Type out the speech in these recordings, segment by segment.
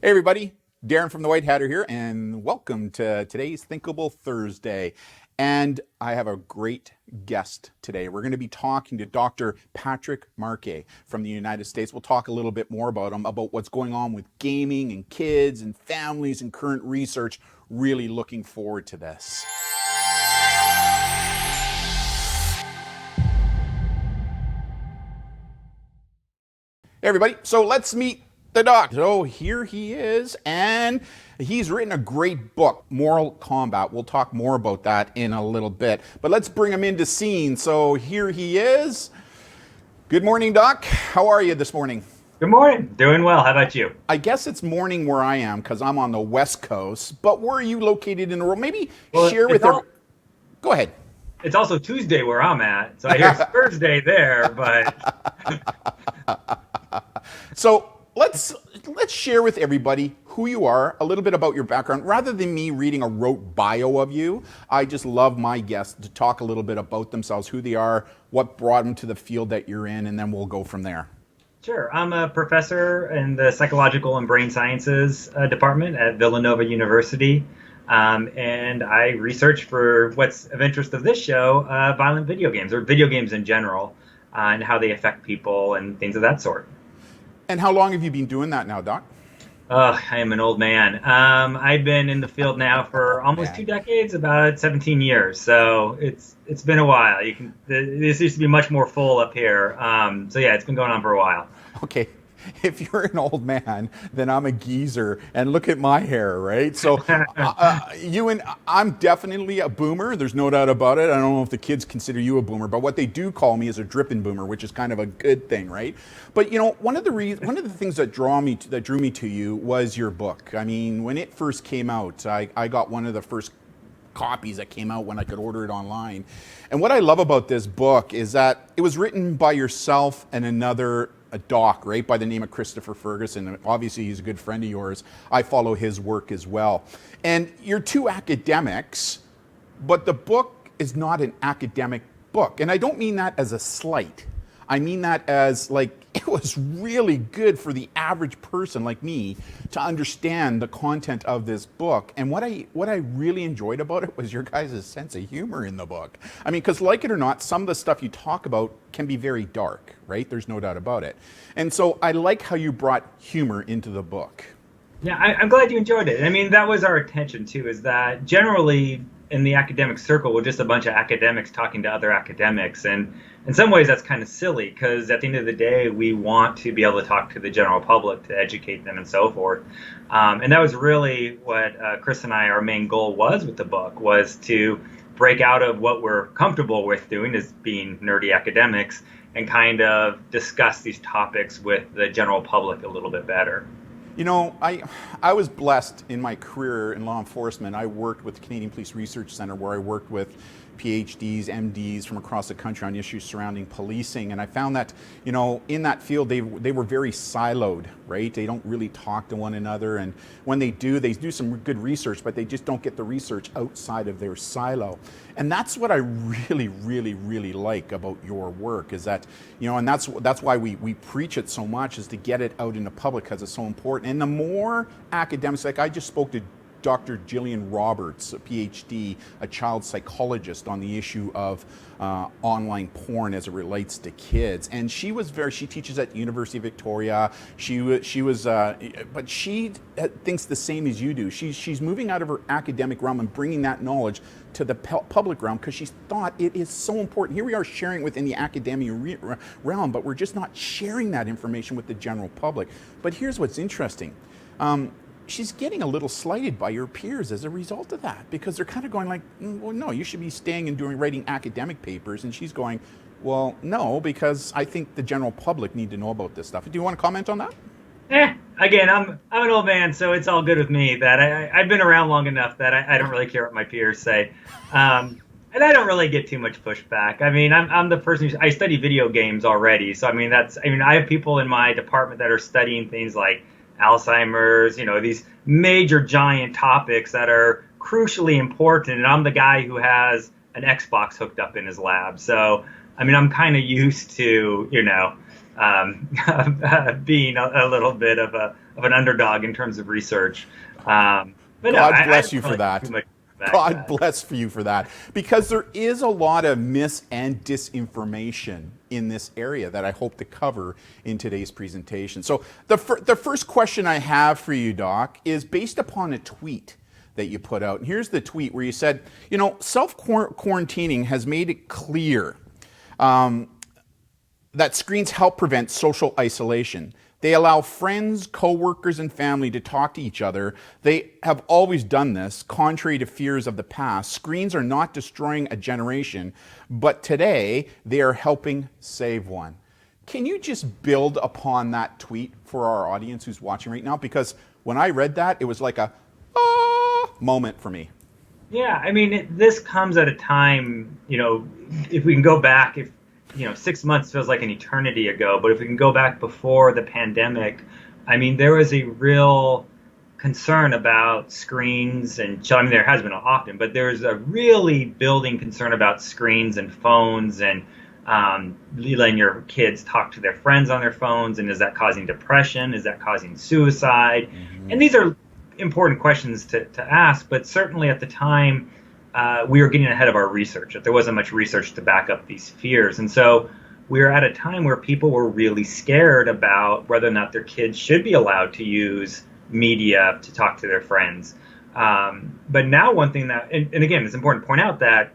Hey everybody, Darren from the White Hatter here, and welcome to today's Thinkable Thursday. And I have a great guest today. We're going to be talking to Dr. Patrick Markay from the United States. We'll talk a little bit more about him, about what's going on with gaming and kids and families and current research. Really looking forward to this. Hey everybody, so let's meet the doc. So here he is, and he's written a great book, Moral Combat. We'll talk more about that in a little bit, but let's bring him into scene. So here he is. Good morning, Doc. How are you this morning? Good morning. Doing well. How about you? I guess it's morning where I am because I'm on the West Coast, but where are you located in the world? Maybe Well, share with every... Go ahead. it's also Tuesday where I'm at, so I hear it's Thursday there, but So let's share with everybody who you are, a little bit about your background. Rather than me reading a rote bio of you, I just love my guests to talk a little bit about themselves, who they are, what brought them to the field that you're in, and then we'll go from there. sure. I'm a professor in the psychological and brain sciences department at Villanova University, and I research for what's of interest of this show, violent video games or video games in general, and how they affect people and things of that sort. And how long have you been doing that now, Doc? I am an old man. I've been in the field now for almost Man. 2 decades, about 17 years. So it's been a while. This used to be much more full up here. So yeah, it's been going on for a while. Okay, if you're an old man, then I'm a geezer, and look at my hair, right? So, I'm definitely a boomer. There's no doubt about it. I don't know if the kids consider you a boomer, but what they do call me is a dripping boomer, which is kind of a good thing, right? But one of the things that drew me to you was your book. I mean, when it first came out, I got one of the first copies that came out when I could order it online. And what I love about this book is that it was written by yourself and a doc, right, by the name of Christopher Ferguson. And obviously, he's a good friend of yours. I follow his work as well. And you're two academics, but the book is not an academic book. And I don't mean that as a slight. I mean that as like, it was really good for the average person like me to understand the content of this book. And what I really enjoyed about it was your guys' sense of humor in the book. I mean, because like it or not, some of the stuff you talk about can be very dark, right? There's no doubt about it. And so I like how you brought humor into the book. Yeah, I'm glad you enjoyed it. I mean, that was our attention too, is that generally in the academic circle, we're just a bunch of academics talking to other academics. And in some ways, that's kind of silly because at the end of the day, we want to be able to talk to the general public to educate them and so forth. And that was really what Chris and I, our main goal was with the book, was to break out of what we're comfortable with doing as being nerdy academics and kind of discuss these topics with the general public a little bit better. I was blessed in my career in law enforcement. I worked with the Canadian Police Research Centre, where I worked with PhDs, MDs from across the country on issues surrounding policing. And I found that, in that field, they were very siloed, right? They don't really talk to one another. And when they do some good research, but they just don't get the research outside of their silo. And that's what I really, really, really like about your work is that, and that's why we preach it so much, is to get it out in the public because it's so important. And the more academics, like I just spoke to Dr. Jillian Roberts, a PhD, a child psychologist, on the issue of online porn as it relates to kids. And she teaches at the University of Victoria. But she thinks the same as you do. She's moving out of her academic realm and bringing that knowledge to the public realm because she thought it is so important. Here we are sharing within the academia realm, but we're just not sharing that information with the general public. But here's what's interesting. She's getting a little slighted by your peers as a result of that because they're kind of going like, well, no, you should be staying and writing academic papers. And she's going, well, no, because I think the general public need to know about this stuff. Do you want to comment on that? Again, I'm an old man, so it's all good with me that I've been around long enough that I don't really care what my peers say. And I don't really get too much pushback. I mean, I'm the person I study video games already. So, I have people in my department that are studying things like Alzheimer's, these major giant topics that are crucially important. And I'm the guy who has an Xbox hooked up in his lab. So, I'm kind of used to, being a little bit of of an underdog in terms of research. But no, God bless I you for don't that. too much back God that. bless you for that. Because there is a lot of mis and disinformation in this area that I hope to cover in today's presentation. So the first question I have for you, Doc, is based upon a tweet that you put out. And here's the tweet where you said, self-quarantining has made it clear that screens help prevent social isolation. They allow friends, coworkers, and family to talk to each other. They have always done this, contrary to fears of the past. Screens are not destroying a generation, but today they are helping save one. Can you just build upon that tweet for our audience who's watching right now? Because when I read that, it was like a moment for me. Yeah, I mean, this comes at a time, if we can go back, 6 months feels like an eternity ago, but if we can go back before the pandemic, I mean, there was a real concern about screens there has been often, but there's a really building concern about screens and phones and letting your kids talk to their friends on their phones. And is that causing depression? Is that causing suicide? Mm-hmm. And these are important questions to ask, but certainly at the time, we were getting ahead of our research. There wasn't much research to back up these fears. And so we were at a time where people were really scared about whether or not their kids should be allowed to use media to talk to their friends. But now one thing and again, it's important to point out that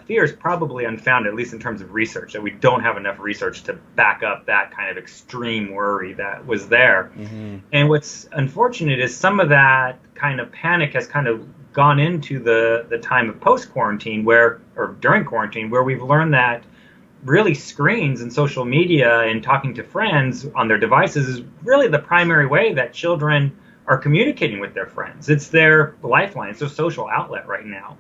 fear is probably unfounded, at least in terms of research, that we don't have enough research to back up that kind of extreme worry that was there. Mm-hmm. And what's unfortunate is some of that kind of panic has kind of gone into the time of post-quarantine or during quarantine, where we've learned that really screens and social media and talking to friends on their devices is really the primary way that children are communicating with their friends. It's their lifeline. It's their social outlet right now.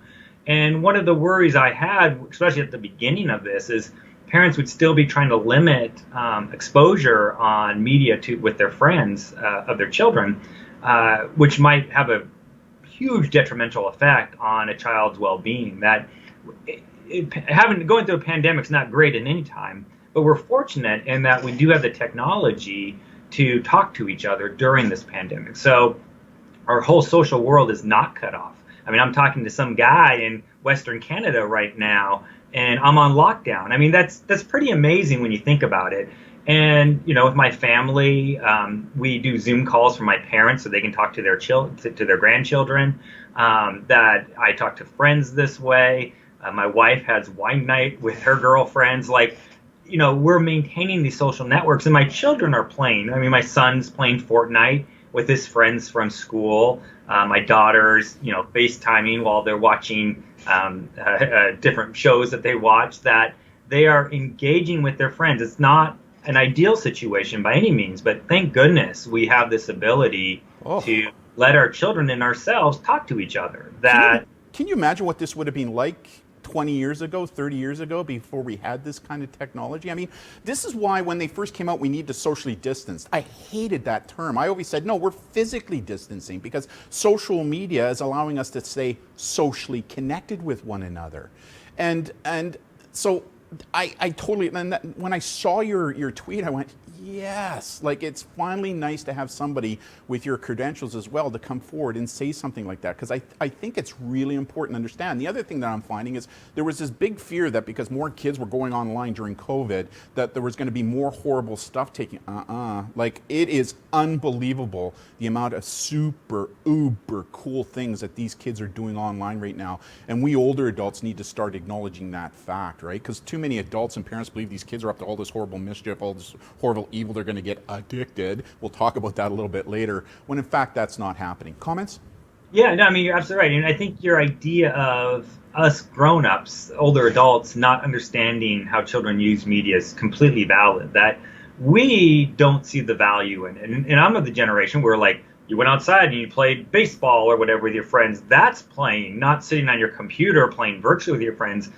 And one of the worries I had, especially at the beginning of this, is parents would still be trying to limit exposure on media with their friends of their children, which might have a huge detrimental effect on a child's well-being. That going through a pandemic is not great at any time, but we're fortunate in that we do have the technology to talk to each other during this pandemic. So our whole social world is not cut off. I mean, I'm talking to some guy in Western Canada right now, and I'm on lockdown. I mean, that's pretty amazing when you think about it. And, with my family, we do Zoom calls for my parents so they can talk to their to their grandchildren. That I talk to friends this way. My wife has wine night with her girlfriends. We're maintaining these social networks, and my children are playing. I mean, my son's playing Fortnite with his friends from school. My daughter's, FaceTiming while they're watching different shows that they watch, that they are engaging with their friends. It's not an ideal situation by any means, but thank goodness we have this ability to let our children and ourselves talk to each other. Can you imagine what this would have been like 20 years ago, 30 years ago, before we had this kind of technology? I mean, this is why when they first came out, we need to socially distance. I hated that term. I always said, no, we're physically distancing, because social media is allowing us to stay socially connected with one another. And so I totally, and when I saw your tweet, I went, yes, it's finally nice to have somebody with your credentials as well to come forward and say something like that, because I think it's really important to understand. The other thing that I'm finding is there was this big fear that because more kids were going online during COVID, that there was going to be more horrible stuff taking. It is unbelievable the amount of super uber cool things that these kids are doing online right now, and we older adults need to start acknowledging that fact, right? Because too many adults and parents believe these kids are up to all this horrible mischief, all this horrible evil, they're going to get addicted. We'll talk about that a little bit later, when in fact that's not happening. Comments? Yeah, no, I mean, you're absolutely right. And I think your idea of us grown-ups, older adults, not understanding how children use media is completely valid. That we don't see the value in it. And I'm of the generation where, you went outside and you played baseball or whatever with your friends. That's playing, not sitting on your computer playing virtually with your friends.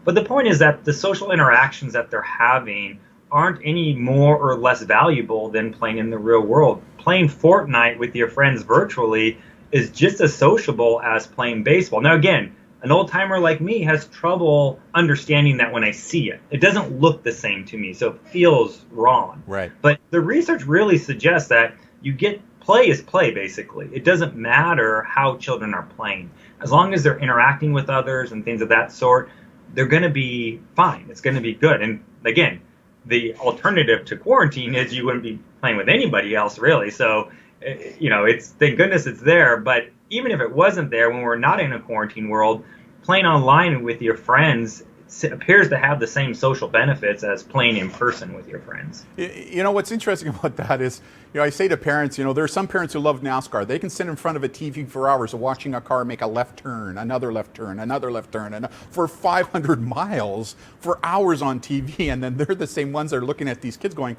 But the point is that the social interactions that they're having aren't any more or less valuable than playing in the real world. Playing Fortnite with your friends virtually is just as sociable as playing baseball. Now, again, an old timer like me has trouble understanding that when I see it. It doesn't look the same to me, so it feels wrong. Right. But the research really suggests that you get play is play, basically. It doesn't matter how children are playing. As long as they're interacting with others and things of that sort, they're going to be fine. It's going to be good. And again, the alternative to quarantine is you wouldn't be playing with anybody else, really. So, it's thank goodness it's there. But even if it wasn't there, when we're not in a quarantine world, playing online with your friends appears to have the same social benefits as playing in person with your friends. What's interesting about that is, I say to parents, there are some parents who love NASCAR. They can sit in front of a TV for hours watching a car make a left turn, another left turn, another left turn, and for 500 miles for hours on TV. And then they're the same ones that are looking at these kids going,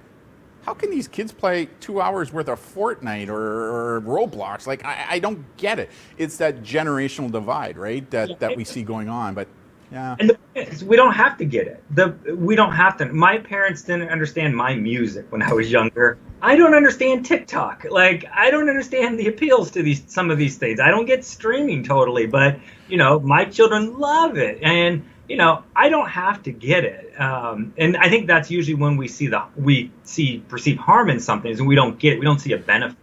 how can these kids play 2 hours worth of Fortnite or Roblox? Like, I don't get it. It's that generational divide, right, that we see going on. But yeah. And the point is, we don't have to get it. We don't have to. My parents didn't understand my music when I was younger. I don't understand TikTok. Like, I don't understand the appeals to some of these things. I don't get streaming totally, but my children love it, and I don't have to get it. And I think that's usually when we perceive harm in something, is when we don't get it. We don't see a benefit.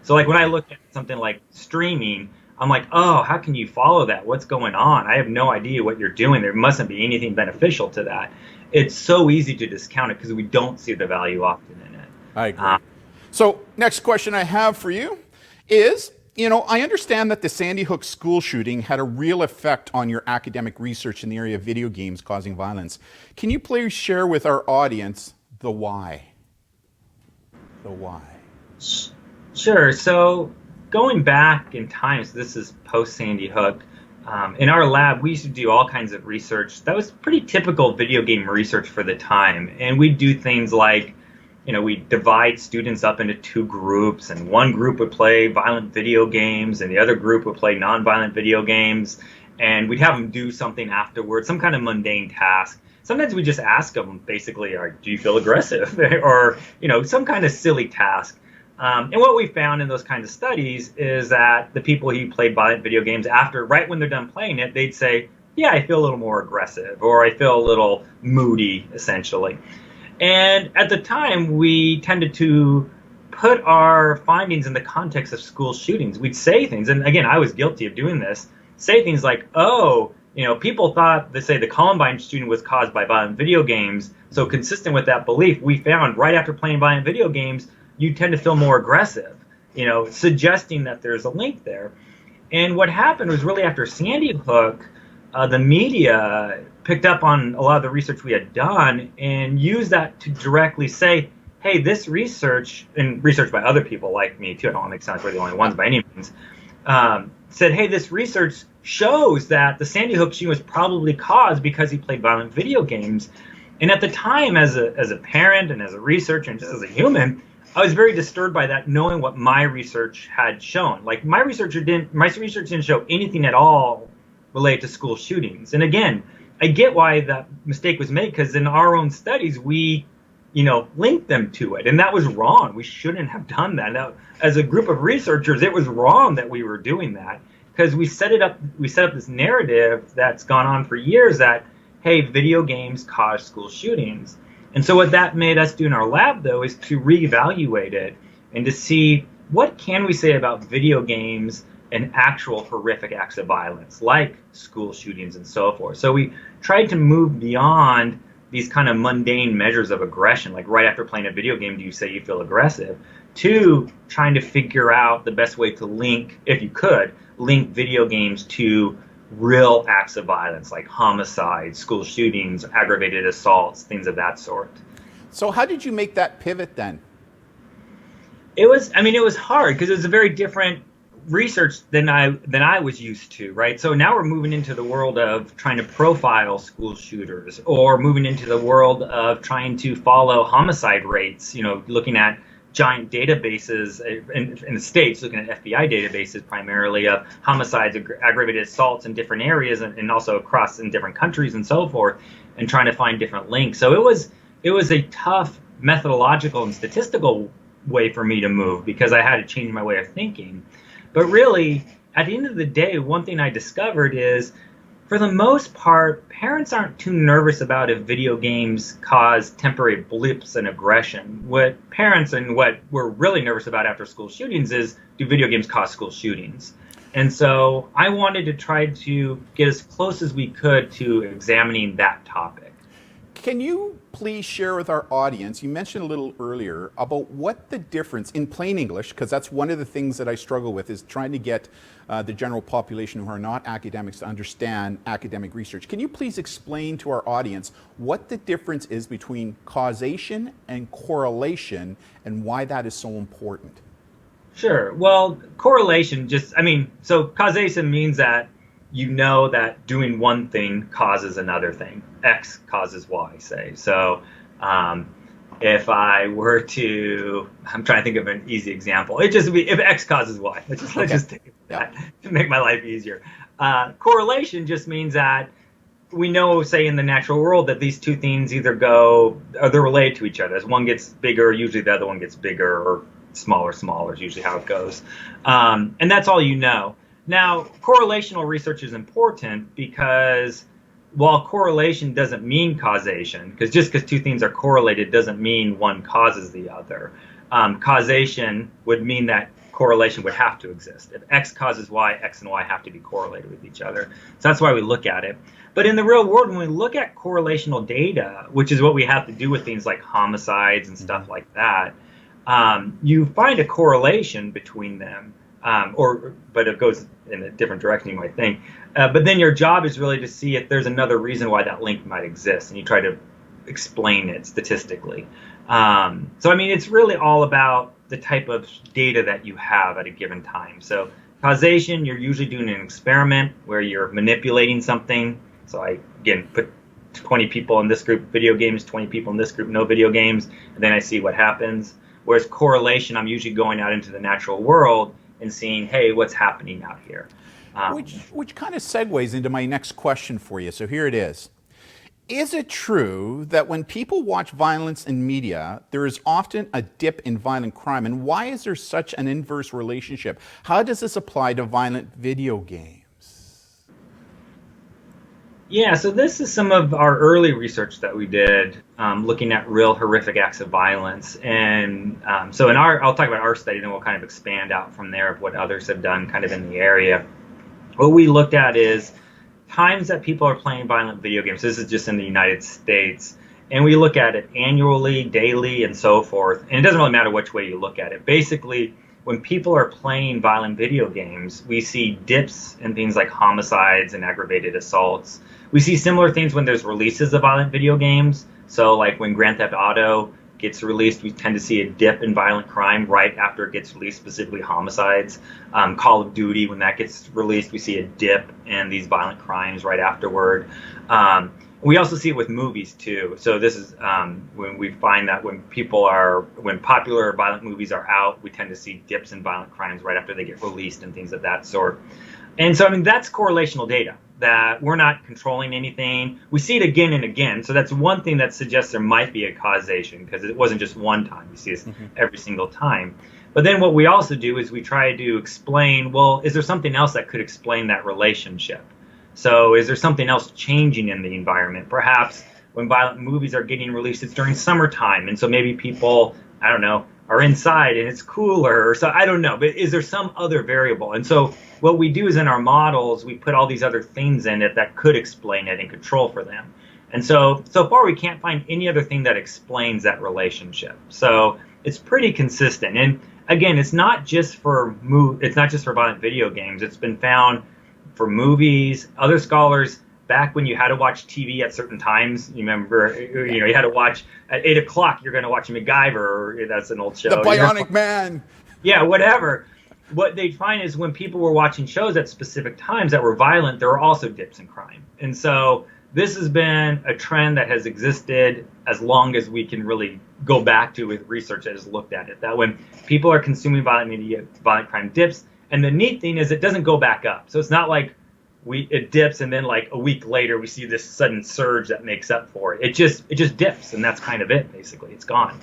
So like when I look at something like streaming, I'm like, oh, how can you follow that? What's going on? I have no idea what you're doing. There mustn't be anything beneficial to that. It's so easy to discount it because we don't see the value often in it. I agree. So next question I have for you is, I understand that the Sandy Hook school shooting had a real effect on your academic research in the area of video games causing violence. Can you please share with our audience the why? The why. Sure. So going back in time, so this is post Sandy Hook, in our lab, we used to do all kinds of research that was pretty typical video game research for the time. And we'd do things like, we divide students up into two groups, and one group would play violent video games and the other group would play non-violent video games. And we'd have them do something afterwards, some kind of mundane task. Sometimes we just ask them basically, do you feel aggressive? Or, some kind of silly task. And what we found in those kinds of studies is that the people who played violent video games right when they're done playing it, they'd say, yeah, I feel a little more aggressive, or I feel a little moody, essentially. And at the time, we tended to put our findings in the context of school shootings. We'd say things, and again, I was guilty of doing this, say things like, people thought, say, the Columbine shooting was caused by violent video games. So consistent with that belief, we found right after playing violent video games, you tend to feel more aggressive, suggesting that there's a link there. And what happened was really after Sandy Hook, the media picked up on a lot of the research we had done and used that to directly say, hey, this research, and research by other people like me too, I don't want to make it sound like we're the only ones by any means, said, hey, this research shows that the Sandy Hook shooting was probably caused because he played violent video games. And at the time, as a parent and as a researcher and just as a human, I was very disturbed by that, knowing what my research had shown. Like, my research didn't show anything at all related to school shootings. And again, I get why that mistake was made, because in our own studies, we, linked them to it. And that was wrong. We shouldn't have done that. Now, as a group of researchers, it was wrong that we were doing that, because we set up this narrative that's gone on for years that, hey, video games cause school shootings. And so what that made us do in our lab, though, is to reevaluate it and to see what can we say about video games and actual horrific acts of violence, like school shootings and so forth. So we tried to move beyond these kind of mundane measures of aggression, like right after playing a video game, do you say you feel aggressive, to trying to figure out the best way to link, if you could, link video games to real acts of violence like homicides, school shootings, aggravated assaults, things of that sort. So how did you make that pivot then? It was hard because it was a very different research than I was used to, right? So now we're moving into the world of trying to profile school shooters, or moving into the world of trying to follow homicide rates, looking at giant databases in the States, looking at FBI databases primarily of homicides, aggravated assaults in different areas, and also across in different countries and so forth, and trying to find different links. So it was a tough methodological and statistical way for me to move, because I had to change my way of thinking. But really, at the end of the day, one thing I discovered is, for the most part, parents aren't too nervous about if video games cause temporary blips in aggression. What parents and what we're really nervous about after school shootings is, do video games cause school shootings? And so I wanted to try to get as close as we could to examining that topic. Can you please share with our audience, you mentioned a little earlier, about what the difference, in plain English, because that's one of the things that I struggle with, is trying to get the general population who are not academics to understand academic research. Can you please explain to our audience what the difference is between causation and correlation and why that is so important? Sure. Well, correlation so causation means that you know that doing one thing causes another thing. X causes Y, say. So if I were to, I'm trying to think of an easy example. It just be if X causes Y. Let's just take that to make my life easier. Correlation just means that we know, say, in the natural world, that these two things either they're related to each other. As one gets bigger, usually the other one gets bigger, or smaller is usually how it goes. And that's all you know. Now, correlational research is important because while correlation doesn't mean causation, because just because two things are correlated doesn't mean one causes the other. Causation would mean that correlation would have to exist. If X causes Y, X and Y have to be correlated with each other. So that's why we look at it. But in the real world, when we look at correlational data, which is what we have to do with things like homicides and stuff like that, you find a correlation between them. But it goes in a different direction, you might think. But then your job is really to see if there's another reason why that link might exist, and you try to explain it statistically. It's really all about the type of data that you have at a given time. So causation, you're usually doing an experiment where you're manipulating something. So I, again, put 20 people in this group, video games, 20 people in this group, no video games, and then I see what happens. Whereas correlation, I'm usually going out into the natural world and seeing, hey, what's happening out here? Which kind of segues into my next question for you. So here it is. Is it true that when people watch violence in media, there is often a dip in violent crime? And why is there such an inverse relationship? How does this apply to violent video games? Yeah, so this is some of our early research that we did, looking at real horrific acts of violence. And so I'll talk about our study, then we'll kind of expand out from there of what others have done kind of in the area. What we looked at is times that people are playing violent video games. This is just in the United States. And we look at it annually, daily, and so forth. And it doesn't really matter which way you look at it. Basically, when people are playing violent video games, we see dips in things like homicides and aggravated assaults. We see similar things when there's releases of violent video games. So like when Grand Theft Auto gets released, we tend to see a dip in violent crime right after it gets released, specifically homicides. Call of Duty, when that gets released, we see a dip in these violent crimes right afterward. We also see it with movies too. So this is when we find that when popular violent movies are out, we tend to see dips in violent crimes right after they get released and things of that sort. And so, that's correlational data, that we're not controlling anything. We see it again and again. So that's one thing that suggests there might be a causation, because it wasn't just one time. We see this every single time. But then what we also do is we try to explain, well, is there something else that could explain that relationship? So is there something else changing in the environment? Perhaps when violent movies are getting released, it's during summertime. And so maybe people, I don't know, are inside and it's cooler, or so, I don't know. But is there some other variable? And so what we do is in our models, we put all these other things in it that could explain it and control for them. And so far we can't find any other thing that explains that relationship. So it's pretty consistent. And again, it's not just for violent video games. It's been found for movies. Other scholars, back when you had to watch TV at certain times, you remember, you had to watch at 8 o'clock, you're going to watch MacGyver, or that's an old show. The Bionic Man. Yeah, whatever. What they'd find is when people were watching shows at specific times that were violent, there were also dips in crime. And so this has been a trend that has existed as long as we can really go back to with research that has looked at it, that when people are consuming violent media, violent crime dips. And the neat thing is it doesn't go back up. So it's not like it dips and then like a week later we see this sudden surge that makes up for it. It just dips, and that's kind of it, basically. It's gone.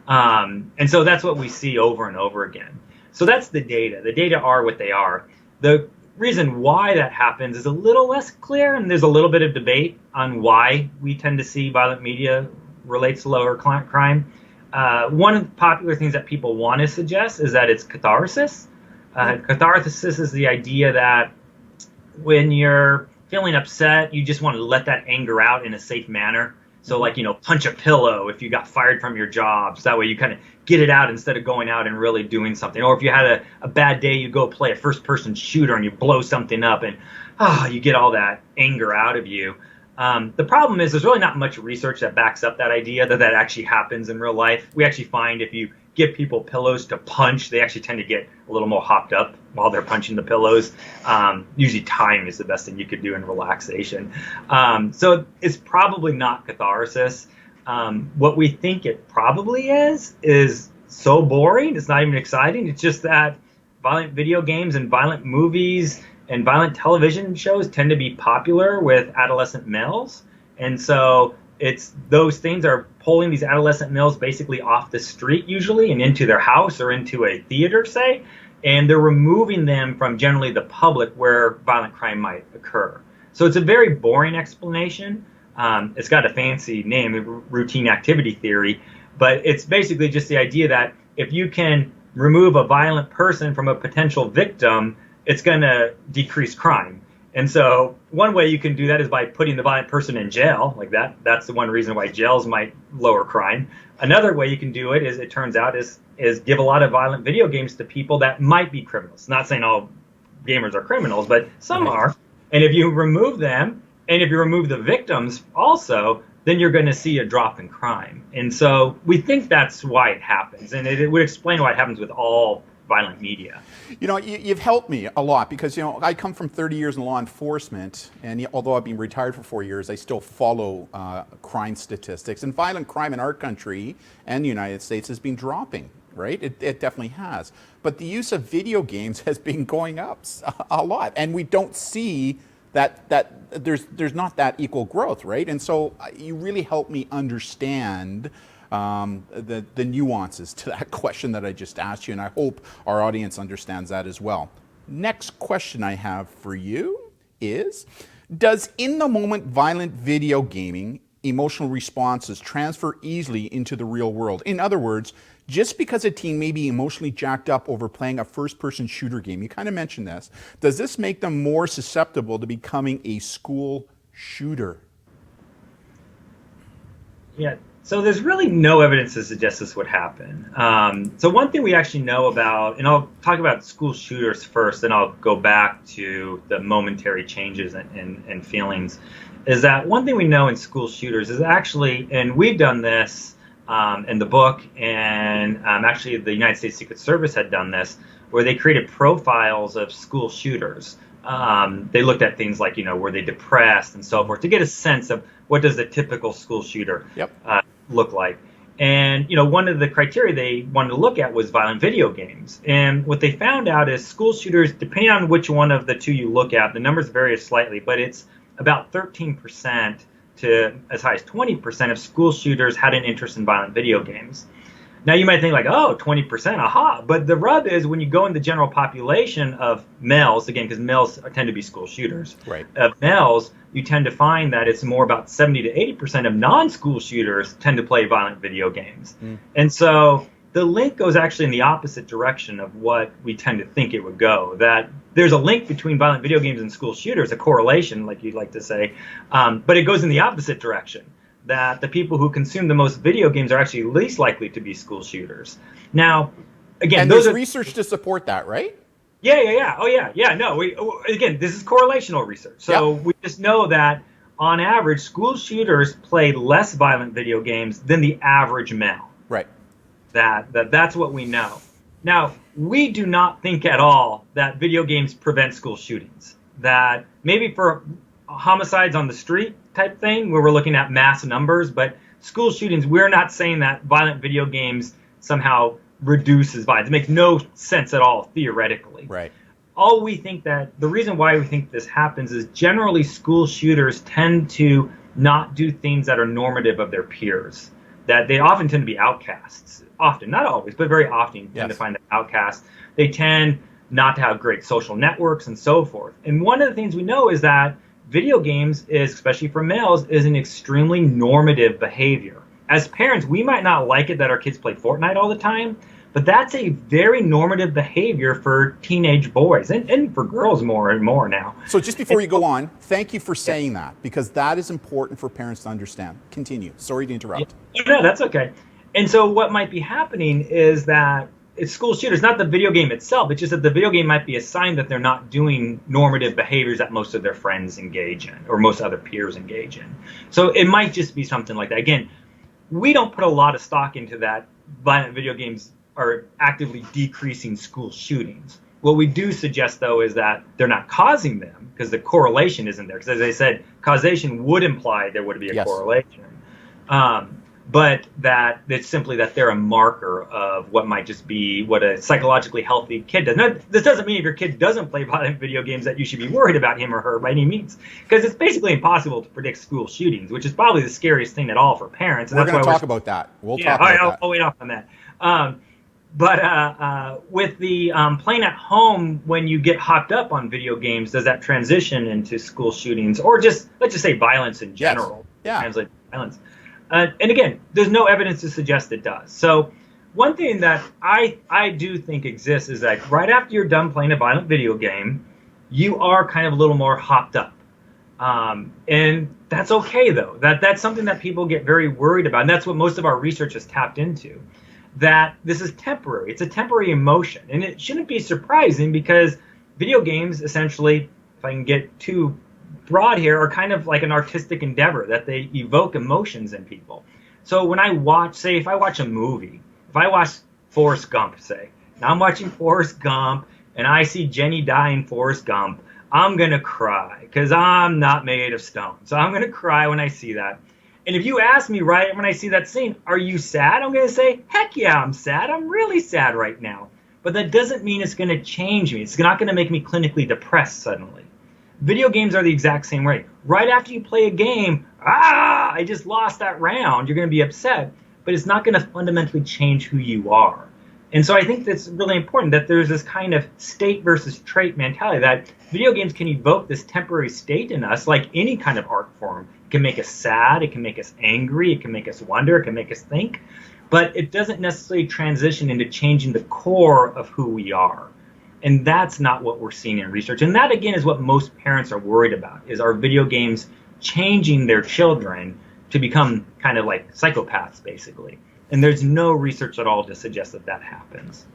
And so that's what we see over and over again. So that's the data. The data are what they are. The reason why that happens is a little less clear, and there's a little bit of debate on why we tend to see violent media relates to lower crime. One of the popular things that people want to suggest is that it's catharsis. Catharsis is the idea that when you're feeling upset, you just want to let that anger out in a safe manner. So like, punch a pillow if you got fired from your job. So that way you kind of get it out instead of going out and really doing something. Or if you had a bad day, you go play a first-person shooter and you blow something up and you get all that anger out of you. The problem is there's really not much research that backs up that idea that actually happens in real life. We actually find if you give people pillows to punch, they actually tend to get a little more hopped up while they're punching the pillows. Usually time is the best thing you could do in relaxation. So it's probably not catharsis. What we think it probably is so boring. It's not even exciting. It's just that violent video games and violent movies and violent television shows tend to be popular with adolescent males. And so those things are pulling these adolescent males basically off the street usually and into their house or into a theater, say, and they're removing them from generally the public where violent crime might occur. So it's a very boring explanation. It's got a fancy name, routine activity theory, but it's basically just the idea that if you can remove a violent person from a potential victim, it's going to decrease crime. And so one way you can do that is by putting the violent person in jail, like that. That's the one reason why jails might lower crime. Another way you can do it, it turns out, is give a lot of violent video games to people that might be criminals. Not saying all gamers are criminals, but some are. And if you remove them, and if you remove the victims also, then you're going to see a drop in crime. And so we think that's why it happens. And it would explain why it happens with all violent media. You've helped me a lot because, I come from 30 years in law enforcement, and although I've been retired for 4 years, I still follow crime statistics. And violent crime in our country and the United States has been dropping, right? It definitely has. But the use of video games has been going up a lot, and we don't see that there's not that equal growth, right? And so you really help me understand the nuances to that question that I just asked you, and I hope our audience understands that as well. Next question I have for you is, does in-the-moment violent video gaming emotional responses transfer easily into the real world? In other words, just because a teen may be emotionally jacked up over playing a first-person shooter game, you kind of mentioned this, does this make them more susceptible to becoming a school shooter? Yeah. So there's really no evidence to suggest this would happen. So one thing we actually know about, and I'll talk about school shooters first, then I'll go back to the momentary changes and feelings, is that one thing we know in school shooters is actually, and we've done this in the book, and actually the United States Secret Service had done this, where they created profiles of school shooters. They looked at things like, were they depressed and so forth, to get a sense of what does a typical school shooter look like. And, one of the criteria they wanted to look at was violent video games. And what they found out is school shooters, depending on which one of the two you look at, the numbers vary slightly, but it's about 13% to as high as 20% of school shooters had an interest in violent video games. Now you might think like, 20%, aha. But the rub is when you go in the general population of males, again, because males tend to be school shooters, right. Of males, you tend to find that it's more about 70 to 80% of non-school shooters tend to play violent video games. And so the link goes actually in the opposite direction of what we tend to think it would go, that there's a link between violent video games and school shooters, a correlation, like you'd like to say, but it goes in the opposite direction, that the people who consume the most video games are actually least likely to be school shooters. Now, again, and there's research to support that, right? Yeah. Oh, yeah. No, again, this is correlational research. So we just know that on average, school shooters play less violent video games than the average male. Right. That's what we know. Now, we do not think at all that video games prevent school shootings. That maybe for homicides on the street type thing, where we're looking at mass numbers, but school shootings, we're not saying that violent video games somehow reduces violence. It makes no sense at all, theoretically. Right. All we think that, the reason why we think this happens is generally school shooters tend to not do things that are normative of their peers. That they often tend to be outcasts. Often, not always, but very often tend to find them outcasts. They tend not to have great social networks and so forth. And one of the things we know is that video games is, especially for males, is an extremely normative behavior. As parents, we might not like it that our kids play Fortnite all the time, but that's a very normative behavior for teenage boys and for girls more and more now. So just before you go on, thank you for saying that, because that is important for parents to understand. Continue. Sorry to interrupt. No, that's okay. And so what might be happening is that it's school shooters, not the video game itself. It's just that the video game might be a sign that they're not doing normative behaviors that most of their friends engage in or most other peers engage in. So it might just be something like that. Again, we don't put a lot of stock into that violent video games are actively decreasing school shootings. What we do suggest, though, is that they're not causing them because the correlation isn't there. Because as I said, causation would imply there would be a correlation. But that it's simply that they're a marker of what might just be what a psychologically healthy kid does. Now, this doesn't mean if your kid doesn't play violent video games that you should be worried about him or her by any means, because it's basically impossible to predict school shootings, which is probably the scariest thing at all for parents. And we're going to talk about that. We'll talk about that. I'll wait off on that. But with the playing at home, when you get hopped up on video games, does that transition into school shootings or just, let's just say, violence in general? Yes. Yeah. Translate violence. And again, there's no evidence to suggest it does. So one thing that I do think exists is that right after you're done playing a violent video game, you are kind of a little more hopped up. And that's okay, though. That's something that people get very worried about. And that's what most of our research has tapped into, that this is temporary. It's a temporary emotion. And it shouldn't be surprising because video games, essentially, if I can get too broad here, are kind of like an artistic endeavor, that they evoke emotions in people. So when I watch, say, if I watch a movie, if I watch Forrest Gump, say, and I'm watching Forrest Gump and I see Jenny die in Forrest Gump, I'm going to cry because I'm not made of stone. So I'm going to cry when I see that. And if you ask me right when I see that scene, are you sad? I'm going to say, heck yeah, I'm sad. I'm really sad right now. But that doesn't mean it's going to change me. It's not going to make me clinically depressed suddenly. Video games are the exact same way. Right after you play a game, I just lost that round, you're going to be upset, but it's not going to fundamentally change who you are. And so I think that's really important, that there's this kind of state versus trait mentality, that video games can evoke this temporary state in us like any kind of art form. It can make us sad, it can make us angry, it can make us wonder, it can make us think, but it doesn't necessarily transition into changing the core of who we are. And that's not what we're seeing in research. And that, again, is what most parents are worried about, is are video games changing their children to become kind of like psychopaths, basically. And there's no research at all to suggest that that happens.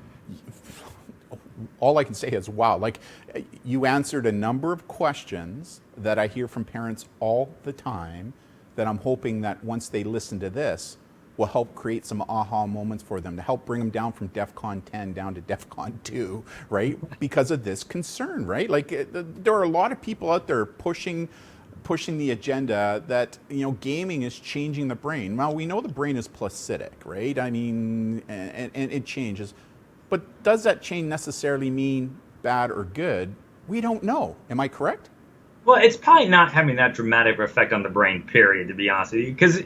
All I can say is, wow, like you answered a number of questions that I hear from parents all the time that I'm hoping that once they listen to this, will help create some aha moments for them, to help bring them down from DEFCON 10 down to DEFCON 2, right? Because of this concern, right? Like there are a lot of people out there pushing the agenda that, gaming is changing the brain. Well, we know the brain is placidic, right? I mean, and it changes. But does that change necessarily mean bad or good? We don't know. Am I correct? Well, it's probably not having that dramatic effect on the brain, period, to be honest with you. Because,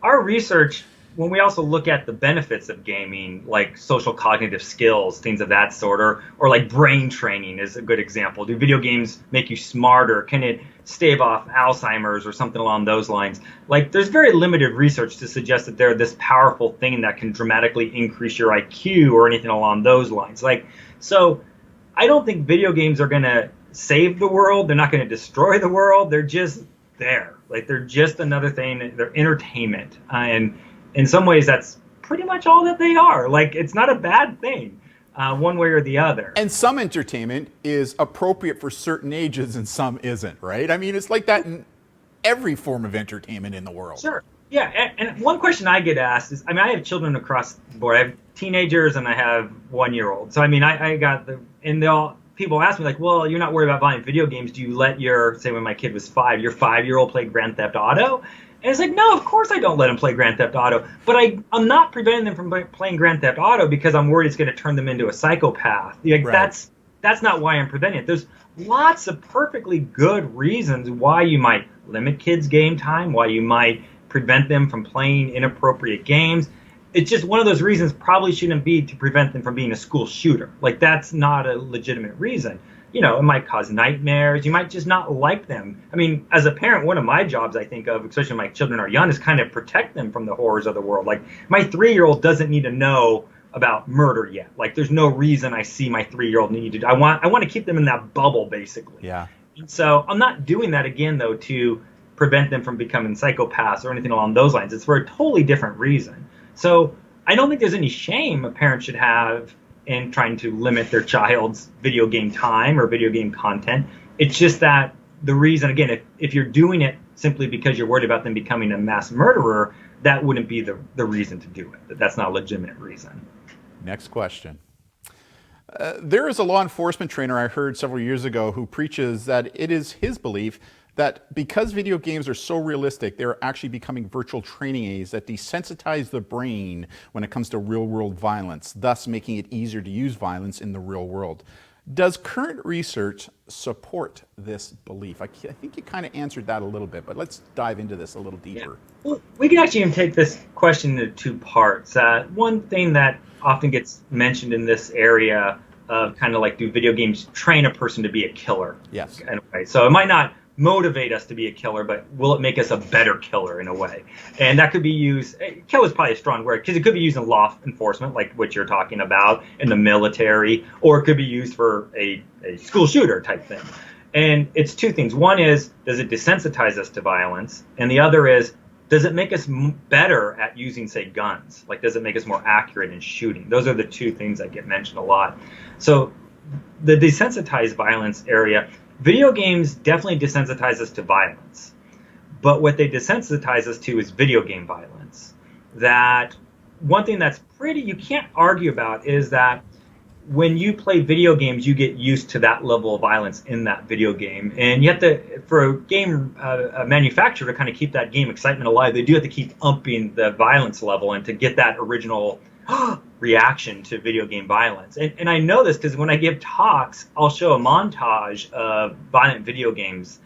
our research, when we also look at the benefits of gaming, like social cognitive skills, things of that sort, or like brain training is a good example. Do video games make you smarter? Can it stave off Alzheimer's or something along those lines? Like, there's very limited research to suggest that they're this powerful thing that can dramatically increase your IQ or anything along those lines. So I don't think video games are going to save the world. They're not going to destroy the world. They're just there. Like, they're just another thing. They're entertainment. And in some ways, that's pretty much all that they are. Like, it's not a bad thing, one way or the other. And some entertainment is appropriate for certain ages and some isn't, right? I mean, it's like that in every form of entertainment in the world. Sure. Yeah. And one question I get asked is, I have children across the board. I have teenagers and I have 1-year-olds. So, I got people ask me, like, well, you're not worried about buying video games. Do you let say when my kid was 5, your 5-year-old play Grand Theft Auto? And it's like, no, of course I don't let them play Grand Theft Auto. But I'm not preventing them from playing Grand Theft Auto because I'm worried it's going to turn them into a psychopath. Like, right. That's not why I'm preventing it. There's lots of perfectly good reasons why you might limit kids' game time, why you might prevent them from playing inappropriate games. it's just one of those reasons probably shouldn't be to prevent them from being a school shooter. Like, that's not a legitimate reason. You know, it might cause nightmares. You might just not like them. I mean, as a parent, one of my jobs I think of, especially when my children are young, is kind of protect them from the horrors of the world. Like, my 3-year-old doesn't need to know about murder yet. Like, there's no reason I see my 3-year-old need to. I want to keep them in that bubble, basically. Yeah. And so I'm not doing that again, though, to prevent them from becoming psychopaths or anything along those lines. It's for a totally different reason. So I don't think there's any shame a parent should have in trying to limit their child's video game time or video game content. It's just that the reason, again, if you're doing it simply because you're worried about them becoming a mass murderer, that wouldn't be the reason to do it. That's not a legitimate reason. Next question. There is a law enforcement trainer I heard several years ago who preaches that it is his belief that because video games are so realistic, they're actually becoming virtual training aids that desensitize the brain when it comes to real-world violence, thus making it easier to use violence in the real world. Does current research support this belief? I think you kind of answered that a little bit, but let's dive into this a little deeper. Yeah. Well, we can actually even take this question into two parts. One thing that often gets mentioned in this area of kind of like, do video games train a person to be a killer? Yes. Anyway, so it might not motivate us to be a killer, but will it make us a better killer in a way? And that could be used, kill is probably a strong word, because it could be used in law enforcement, like what you're talking about, in the military, or it could be used for a school shooter type thing. And it's two things. One is, does it desensitize us to violence? And the other is, does it make us better at using, say, guns? Like, does it make us more accurate in shooting? Those are the two things that get mentioned a lot. So the desensitized violence area, video games definitely desensitize us to violence. But what they desensitize us to is video game violence. That one thing that's you can't argue about is that when you play video games, you get used to that level of violence in that video game. And you have to, for a game manufacturer to kind of keep that game excitement alive, they do have to keep upping the violence level and to get that original reaction to video game violence. And I know this because when I give talks, I'll show a montage of violent video games.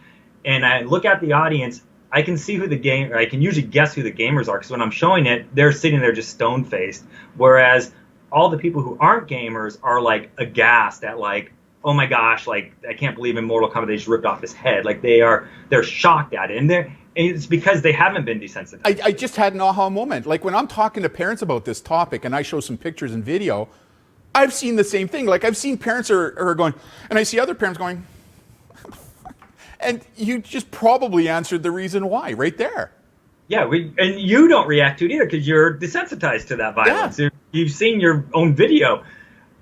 And I look at the audience, I can see I can usually guess who the gamers are, because when I'm showing it, they're sitting there just stone-faced. Whereas all the people who aren't gamers are like aghast at like, oh my gosh, like I can't believe in Mortal Kombat they just ripped off his head. Like they're shocked at it. And it's because they haven't been desensitized. I just had an aha moment. Like when I'm talking to parents about this topic and I show some pictures and video, I've seen the same thing. Like I've seen parents are going, and I see other parents going, and you just probably answered the reason why right there. Yeah, and you don't react to it either because you're desensitized to that violence. Yeah. You've seen your own video.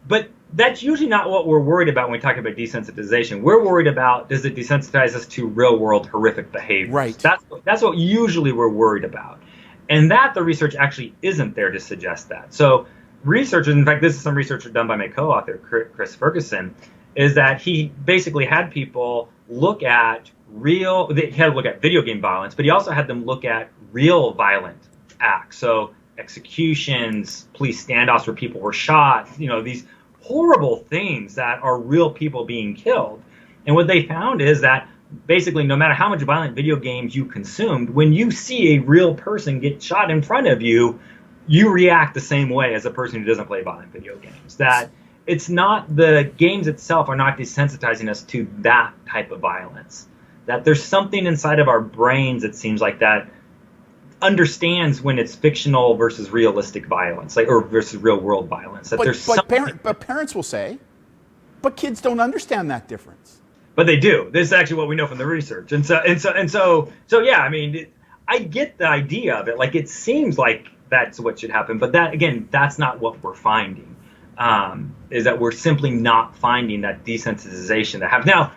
But that's usually not what we're worried about when we talk about desensitization. We're worried about, does it desensitize us to real-world horrific behavior? Right. That's what usually we're worried about. And that the research actually isn't there to suggest that. So researchers, in fact, this is some research done by my co-author, Chris Ferguson, is that he basically had people look at he had to look at video game violence, but he also had them look at real violent acts. So executions, police standoffs where people were shot, these horrible things that are real people being killed. And what they found is that basically no matter how much violent video games you consumed, when you see a real person get shot in front of you, you react the same way as a person who doesn't play violent video games. That it's not, the games itself are not desensitizing us to that type of violence. That there's something inside of our brains, it seems like, that understands when it's fictional versus realistic violence, or versus real world violence. That but parents will say, but kids don't understand that difference. But they do. This is actually what we know from the research. And so yeah, I mean, I get the idea of it. Like, it seems like that's what should happen. But that, again, that's not what we're finding. Is that we're simply not finding that desensitization that happens. Now,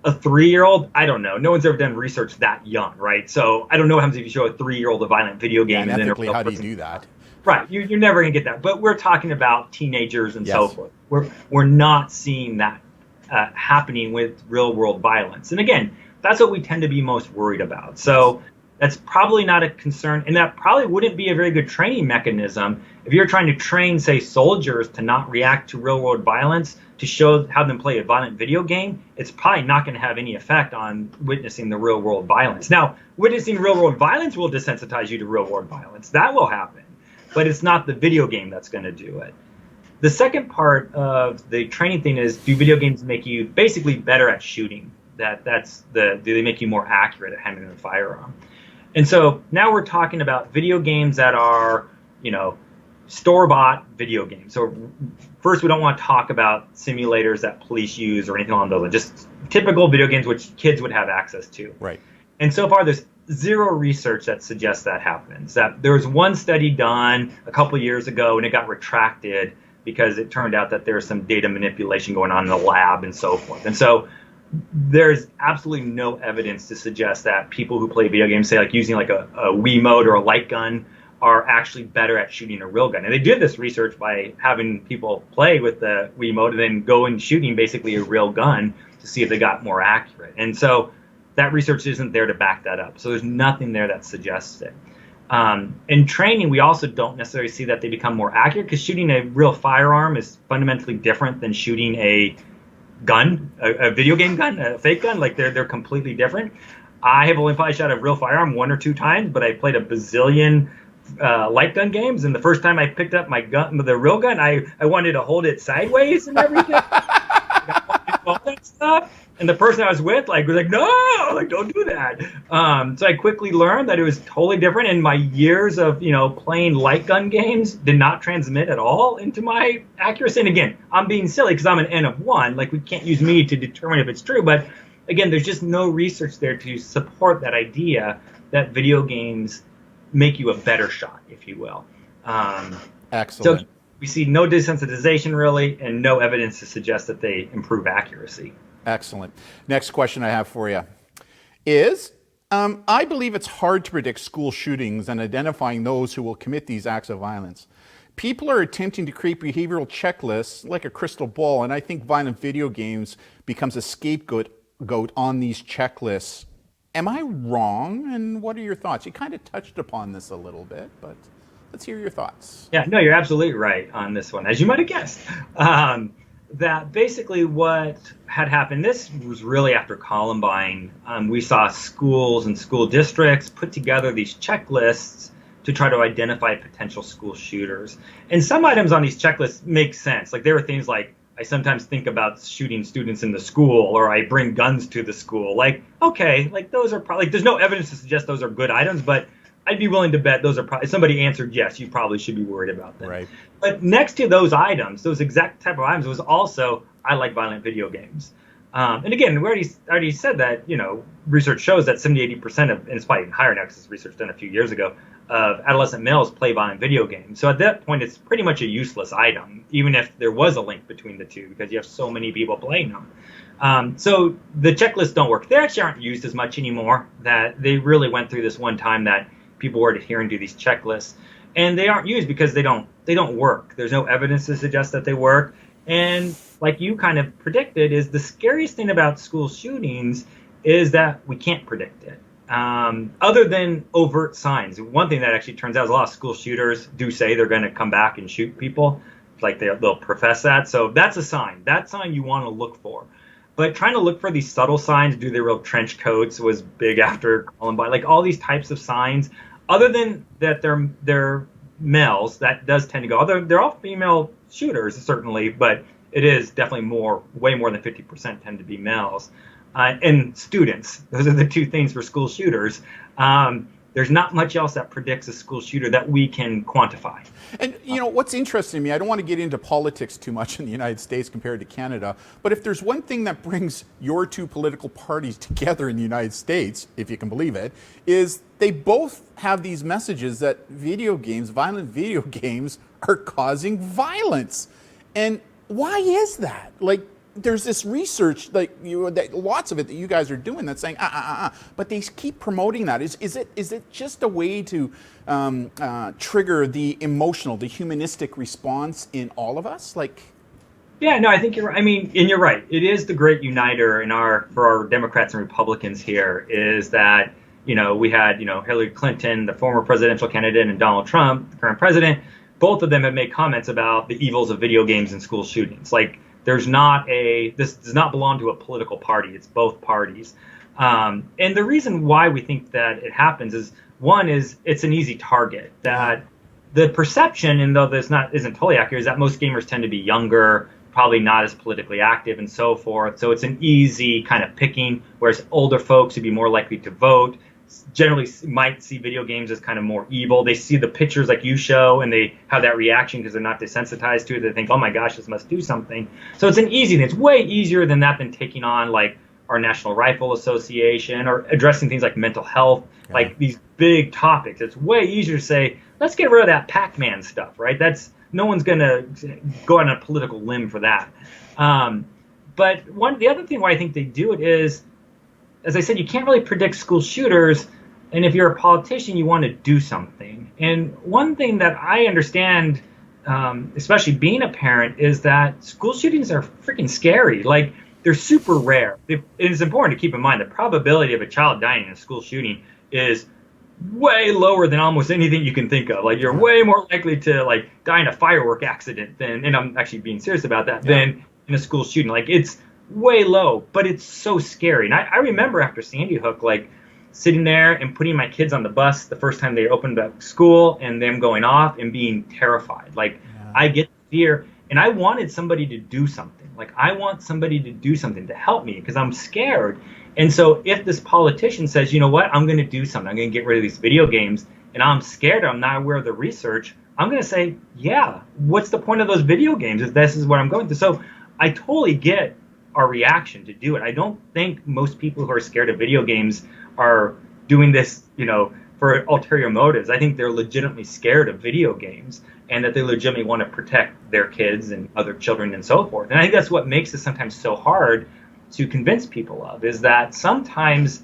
a 3-year-old, I don't know. No one's ever done research that young, right? So I don't know what happens if you show a 3-year-old a violent video game. Yeah, and ethically, how do you do that? Right, you're never going to get that. But we're talking about teenagers and so forth. We're not seeing that happening with real-world violence. And again, that's what we tend to be most worried about. So that's probably not a concern, and that probably wouldn't be a very good training mechanism if you're trying to train, say, soldiers to not react to real-world violence, to have them play a violent video game. It's probably not going to have any effect on witnessing the real-world violence. Now, witnessing real-world violence will desensitize you to real-world violence. That will happen. but it's not the video game that's going to do it. The second part of the training thing is, do video games make you basically better at shooting? Do they make you more accurate at handling a firearm? And so now we're talking about video games that are, store-bought video games. So first, we don't want to talk about simulators that police use or anything along those lines, just typical video games which kids would have access to. Right. And so far, there's zero research that suggests that happens. That there was one study done a couple of years ago, and it got retracted because it turned out that there was some data manipulation going on in the lab and so forth. And so there's absolutely no evidence to suggest that people who play video games, say like using like a Wiimote or a light gun, are actually better at shooting a real gun. And they did this research by having people play with the Wiimote and then go and shooting basically a real gun to see if they got more accurate. And so that research isn't there to back that up. So there's nothing there that suggests it. In training, we also don't necessarily see that they become more accurate, because shooting a real firearm is fundamentally different than shooting a gun, a video game gun, a fake gun. Like they're completely different. I have only probably shot a real firearm 1 or 2 times, but I played a bazillion light gun games, and the first time I picked up my gun, the real gun, I wanted to hold it sideways and everything. All that stuff. And the person I was with was like, no, don't do that. So I quickly learned that it was totally different, and my years of playing light gun games did not transmit at all into my accuracy. And again, I'm being silly because I'm an N of 1. Like, we can't use me to determine if it's true. But again, there's just no research there to support that idea that video games make you a better shot, if you will. Excellent. So we see no desensitization really, and no evidence to suggest that they improve accuracy. Excellent. Next question I have for you is, I believe it's hard to predict school shootings and identifying those who will commit these acts of violence. People are attempting to create behavioral checklists like a crystal ball, and I think violent video games becomes a scapegoat on these checklists. Am I wrong? And what are your thoughts? You kind of touched upon this a little bit, but let's hear your thoughts. Yeah, no, you're absolutely right on this one, as you might have guessed. That basically what had happened, this was really after Columbine. We saw schools and school districts put together these checklists to try to identify potential school shooters. And some items on these checklists make sense. Like, there were things like, I sometimes think about shooting students in the school, or I bring guns to the school. Like, okay, like those are probably, there's no evidence to suggest those are good items, but I'd be willing to bet those are probably, if somebody answered yes, you probably should be worried about them. Right. But next to those items, those exact type of items, was also, I like violent video games. And again, we already said that, research shows that 70-80% of, and it's probably even higher now because it's research done a few years ago, of adolescent males play violent video games. So at that point, it's pretty much a useless item, even if there was a link between the two, because you have so many people playing them. So the checklists don't work. They actually aren't used as much anymore. That they really went through this one time that people were adhering to these checklists, and they aren't used because they don't work. There's no evidence to suggest that they work. And like you kind of predicted, is the scariest thing about school shootings is that we can't predict it. Other than overt signs. One thing that actually turns out is a lot of school shooters do say they're going to come back and shoot people. Like they'll profess that. So that's a sign. That sign you want to look for. But trying to look for these subtle signs, do they wear trench coats was big after Columbine. Like all these types of signs, other than that they're males, that does tend to go. They're all female shooters, certainly, but it is definitely way more than 50% tend to be males. And students, those are the two things for school shooters. There's not much else that predicts a school shooter that we can quantify. And what's interesting to me, I don't want to get into politics too much in the United States compared to Canada, but if there's one thing that brings your two political parties together in the United States, if you can believe it, is they both have these messages that video games, violent video games, are causing violence. And why is that? Like, there's this research, lots of it that you guys are doing that's saying, but they keep promoting that. Is it just a way to trigger the emotional, the humanistic response in all of us? Yeah, no, I think you're right. I mean, and you're right. It is the great uniter for our Democrats and Republicans here, is that, we had, Hillary Clinton, the former presidential candidate, and Donald Trump, the current president. Both of them have made comments about the evils of video games and school shootings. Like, this does not belong to a political party. It's both parties. And the reason why we think that it happens is, one is it's an easy target, that the perception, and though this isn't totally accurate, is that most gamers tend to be younger, probably not as politically active and so forth. So it's an easy kind of picking, whereas older folks would be more likely to vote, generally might see video games as kind of more evil. They see the pictures like you show and they have that reaction because they're not desensitized to it. They think, oh my gosh, this must do something. So it's an easy thing. It's way easier than that than taking on like our National Rifle Association or addressing things like mental health, like these big topics. It's way easier to say, let's get rid of that Pac-Man stuff, right? No one's going to go on a political limb for that. But the other thing why I think they do it is, as I said, you can't really predict school shooters, and if you're a politician, you want to do something. And one thing that I understand, especially being a parent, is that school shootings are freaking scary. Like, they're super rare. It is important to keep in mind the probability of a child dying in a school shooting is way lower than almost anything you can think of. Like, you're way more likely to like die in a firework accident and I'm actually being serious about that, than in a school shooting. Like, it's way low, but it's so scary. And I remember after Sandy Hook, like sitting there and putting my kids on the bus the first time they opened up school and them going off and being terrified. Like, I get fear, and I wanted somebody to do something. Like, I want somebody to do something to help me because I'm scared. And so if this politician says, you know what, I'm going to do something, I'm going to get rid of these video games, and I'm scared, I'm not aware of the research, I'm going to say, yeah, what's the point of those video games if this is what I'm going through? So I totally get our reaction to do it. I don't think most people who are scared of video games are doing this, for ulterior motives. I think they're legitimately scared of video games and that they legitimately want to protect their kids and other children and so forth. And I think that's what makes it sometimes so hard to convince people of, is that sometimes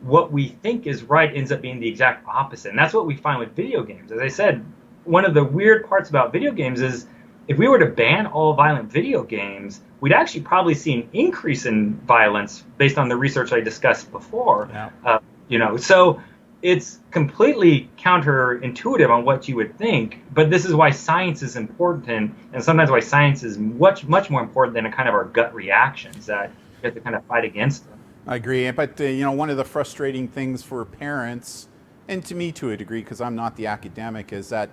what we think is right ends up being the exact opposite. And that's what we find with video games. As I said, one of the weird parts about video games is if we were to ban all violent video games, we'd actually probably see an increase in violence based on the research I discussed before. So it's completely counterintuitive on what you would think, but this is why science is important, and sometimes why science is much more important than a kind of our gut reactions that we have to kind of fight against them. I agree, but one of the frustrating things for parents, and to me to a degree, because I'm not the academic, is that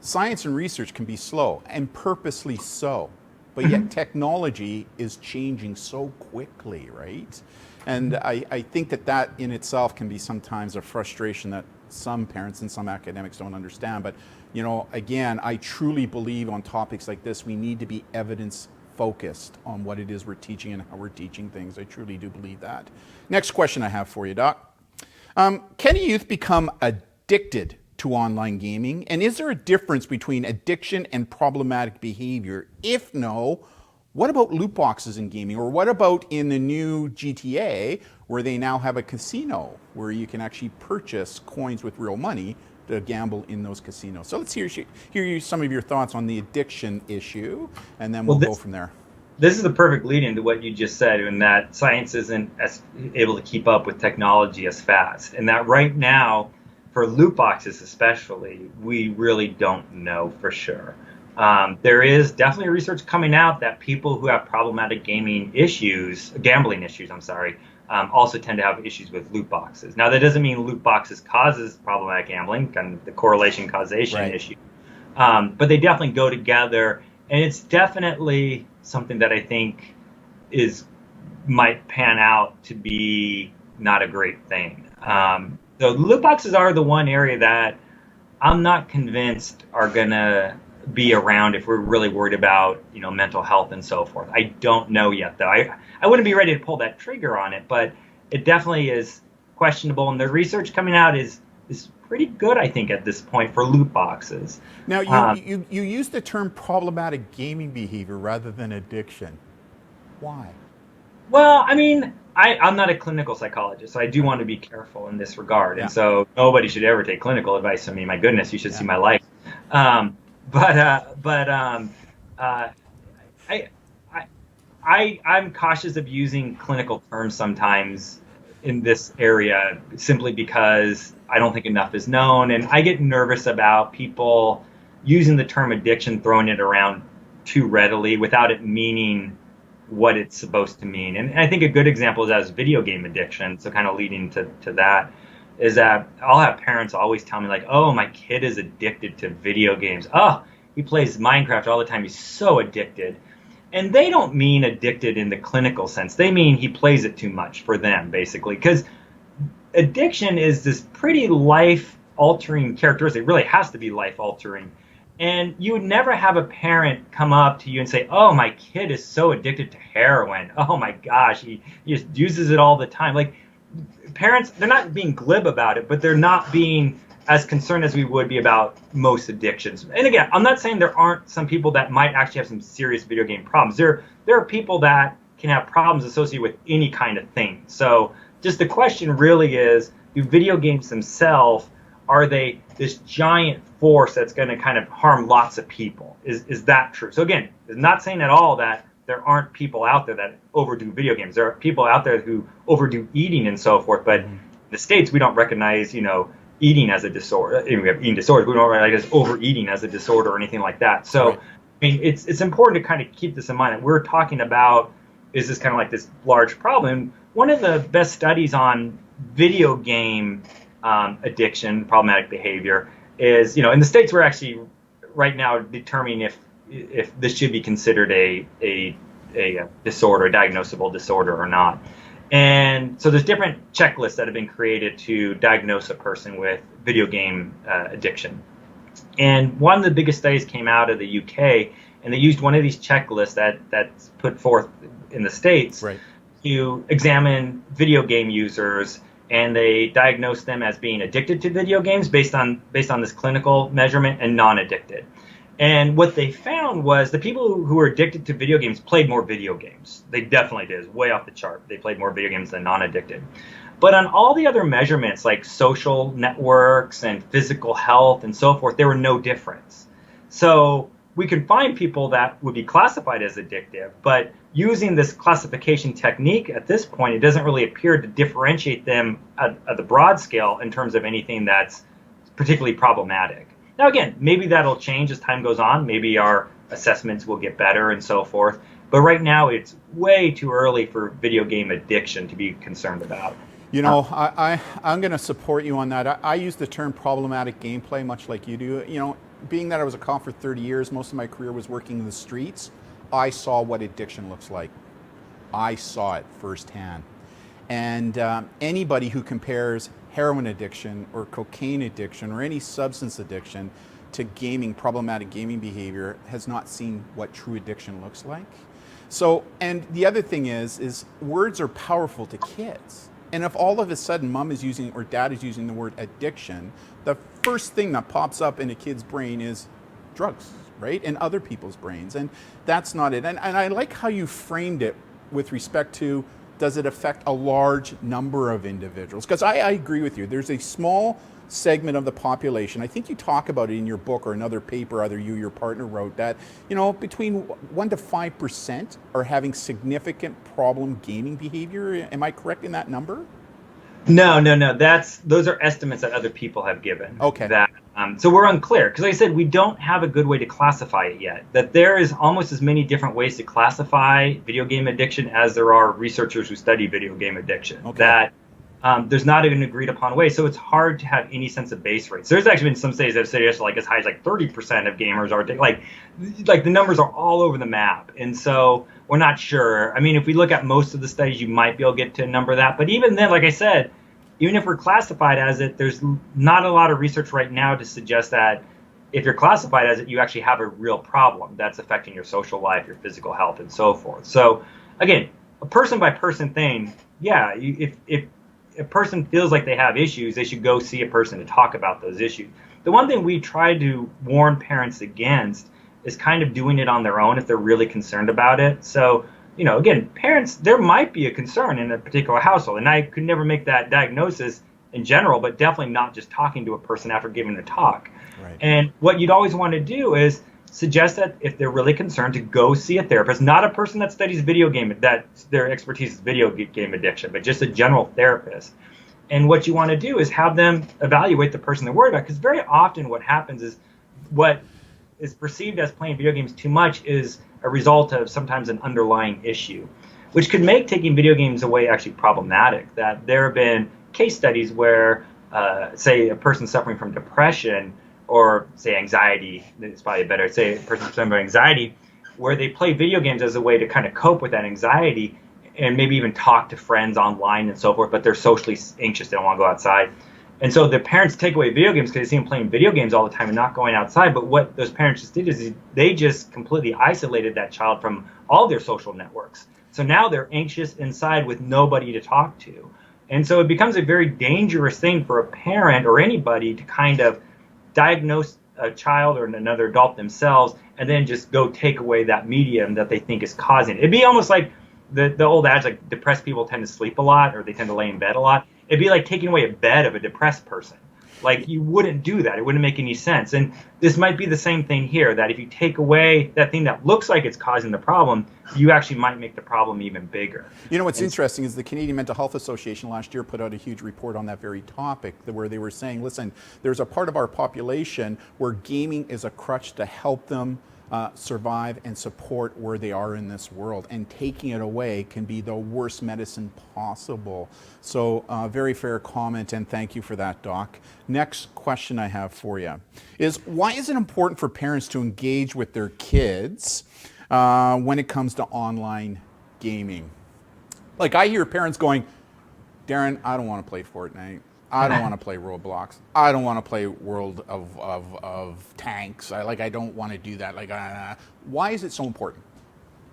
science and research can be slow, and purposely so, but yet technology is changing so quickly, right? And I think that in itself can be sometimes a frustration that some parents and some academics don't understand. But, again, I truly believe on topics like this, we need to be evidence focused on what it is we're teaching and how we're teaching things. I truly do believe that. Next question I have for you, Doc. Can a youth become addicted to online gaming? And is there a difference between addiction and problematic behavior? If no, what about loot boxes in gaming? Or what about in the new GTA, where they now have a casino where you can actually purchase coins with real money to gamble in those casinos? So let's hear some of your thoughts on the addiction issue, and then we'll go from there. This is the perfect lead into what you just said, in that science isn't as able to keep up with technology as fast. And that right now, for loot boxes especially, we really don't know for sure. There is definitely research coming out that people who have problematic gambling issues, also tend to have issues with loot boxes. Now, that doesn't mean loot boxes causes problematic gambling, kind of the correlation causation issue. But they definitely go together, and it's definitely something that I think might pan out to be not a great thing. So loot boxes are the one area that I'm not convinced are gonna be around if we're really worried about, mental health and so forth. I don't know yet, though. I wouldn't be ready to pull that trigger on it, but it definitely is questionable. And the research coming out is pretty good, I think, at this point for loot boxes. Now, you use the term problematic gaming behavior rather than addiction. Why? Well, I mean, I'm not a clinical psychologist, so I do want to be careful in this regard. And so nobody should ever take clinical advice from me. My goodness, you should see my life. I'm cautious of using clinical terms sometimes in this area, simply because I don't think enough is known, and I get nervous about people using the term addiction, throwing it around too readily without it meaning what it's supposed to mean. And I think a good example is as video game addiction, so kind of leading to that. is that I'll have parents always tell me like, oh, my kid is addicted to video games. Oh, he plays Minecraft all the time. He's so addicted. And they don't mean addicted in the clinical sense. They mean he plays it too much for them, basically. Because addiction is this pretty life-altering characteristic. It really has to be life-altering. And you would never have a parent come up to you and say, oh, my kid is so addicted to heroin. Oh, my gosh, he just uses it all the time. Like, parents, they're not being glib about it, but they're not being as concerned as we would be about most addictions. And again, I'm not saying there aren't some people that might actually have some serious video game problems. There are people that can have problems associated with any kind of thing. So just the question really is, do video games themselves, are they this giant force that's going to kind of harm lots of people? Is that true? So again, it's not saying at all that there aren't people out there that overdo video games. There are people out there who overdo eating and so forth. But in the States, we don't recognize, eating as a disorder. We have eating disorders. We don't recognize overeating as a disorder or anything like that. So, right. I mean, it's important to kind of keep this in mind. And we're talking about, is this kind of like this large problem? One of the best studies on video game addiction, problematic behavior, is, in the States, we're actually right now determining if this should be considered a disorder, a diagnosable disorder or not. And so there's different checklists that have been created to diagnose a person with video game addiction. And one of the biggest studies came out of the UK, and they used one of these checklists that's put forth in the States, right, to examine video game users, and they diagnosed them as being addicted to video games based on this clinical measurement and non-addicted. And what they found was the people who were addicted to video games played more video games. They definitely did. It's way off the chart. They played more video games than non-addicted. But on all the other measurements, like social networks and physical health and so forth, there were no difference. So we can find people that would be classified as addictive, but using this classification technique at this point, it doesn't really appear to differentiate them at the broad scale in terms of anything that's particularly problematic. Now, again, maybe that'll change as time goes on. Maybe our assessments will get better and so forth. But right now, it's way too early for video game addiction to be concerned about. I'm going to support you on that. I use the term problematic gameplay much like you do. Being that I was a cop for 30 years, most of my career was working in the streets, I saw what addiction looks like. I saw it firsthand. And anybody who compares heroin addiction or cocaine addiction or any substance addiction to gaming, problematic gaming behavior, has not seen what true addiction looks like. So, and the other thing is words are powerful to kids. And if all of a sudden mom is using or dad is using the word addiction, the first thing that pops up in a kid's brain is drugs, right? And other people's brains. And that's not it. And I like how you framed it with respect to, does it affect a large number of individuals? Because I agree with you. There's a small segment of the population. I think you talk about it in your book or another paper either you or your partner wrote that, between 1 to 5% are having significant problem gaming behavior. Am I correct in that number? No. Those are estimates that other people have given. Okay. So we're unclear because, like I said, we don't have a good way to classify it yet. That there is almost as many different ways to classify video game addiction as there are researchers who study video game addiction. Okay. That there's not an agreed upon way, so it's hard to have any sense of base rates. There's actually been some studies that have said like as high as like 30% of gamers are like the numbers are all over the map, and so we're not sure. I mean, if we look at most of the studies, you might be able to get to a number of that, but even then, like I said, even if we're classified as it, there's not a lot of research right now to suggest that if you're classified as it, you actually have a real problem that's affecting your social life, your physical health, and so forth. So again, a person by person thing, yeah, if a person feels like they have issues, they should go see a person to talk about those issues. The one thing we try to warn parents against is kind of doing it on their own if they're really concerned about it. So, again, parents, there might be a concern in a particular household, and I could never make that diagnosis in general, but definitely not just talking to a person after giving a talk. Right. And what you'd always want to do is suggest that if they're really concerned, to go see a therapist, not a person that studies video game, that their expertise is video game addiction, but just a general therapist. And what you want to do is have them evaluate the person they're worried about, because very often what happens is what is perceived as playing video games too much is a result of sometimes an underlying issue, which could make taking video games away actually problematic. That there have been case studies where say a person suffering from depression or say anxiety, it's probably better, say a person suffering from anxiety, where they play video games as a way to kind of cope with that anxiety and maybe even talk to friends online and so forth, but they're socially anxious, they don't want to go outside. And so the parents take away video games because they see them playing video games all the time and not going outside. But what those parents just did is they just completely isolated that child from all their social networks. So now they're anxious inside with nobody to talk to. And so it becomes a very dangerous thing for a parent or anybody to kind of diagnose a child or another adult themselves and then just go take away that medium that they think is causing it. It'd be almost like the old adage, like depressed people tend to sleep a lot or they tend to lay in bed a lot. It'd be like taking away a bed of a depressed person. Like, you wouldn't do that. It wouldn't make any sense. And this might be the same thing here, that if you take away that thing that looks like it's causing the problem, you actually might make the problem even bigger. You know, what's interesting is the Canadian Mental Health Association last year put out a huge report on that very topic, where they were saying, listen, there's a part of our population where gaming is a crutch to help them survive and support where they are in this world, and taking it away can be the worst medicine possible. So very fair comment, and thank you for that, Doc. Next question I have for you is, why is it important for parents to engage with their kids when it comes to online gaming? Like, I hear parents going, Darren, I don't want to play Fortnite. I don't want to play Roblox. I don't want to play World of Tanks. I don't want to do that. Why is it so important?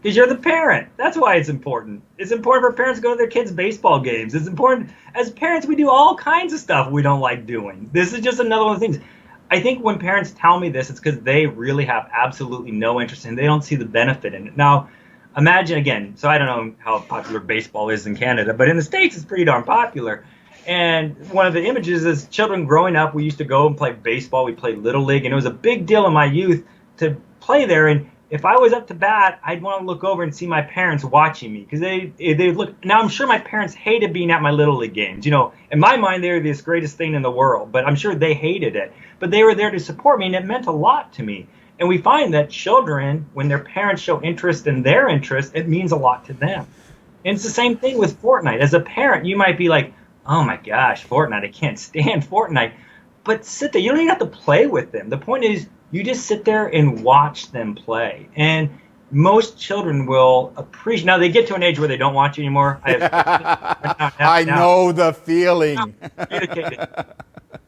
Because you're the parent. That's why it's important. It's important for parents to go to their kids' baseball games. It's important. As parents, we do all kinds of stuff we don't like doing. This is just another one of the things. I think when parents tell me this, it's because they really have absolutely no interest in it. They don't see the benefit in it. Now, imagine again, so I don't know how popular baseball is in Canada, but in the States, it's pretty darn popular. And one of the images is children growing up. We used to go and play baseball. We played Little League, and it was a big deal in my youth to play there. And if I was up to bat, I'd want to look over and see my parents watching me, because they look. Now, I'm sure my parents hated being at my Little League games. You know, in my mind, they were the greatest thing in the world, but I'm sure they hated it. But they were there to support me, and it meant a lot to me. And we find that children, when their parents show interest in their interest, it means a lot to them. And it's the same thing with Fortnite. As a parent, you might be like, oh my gosh, Fortnite, I can't stand Fortnite. But sit there. You don't even have to play with them. The point is, you just sit there and watch them play. And most children will appreciate. Now, they get to an age where they don't watch you anymore. I know the feeling.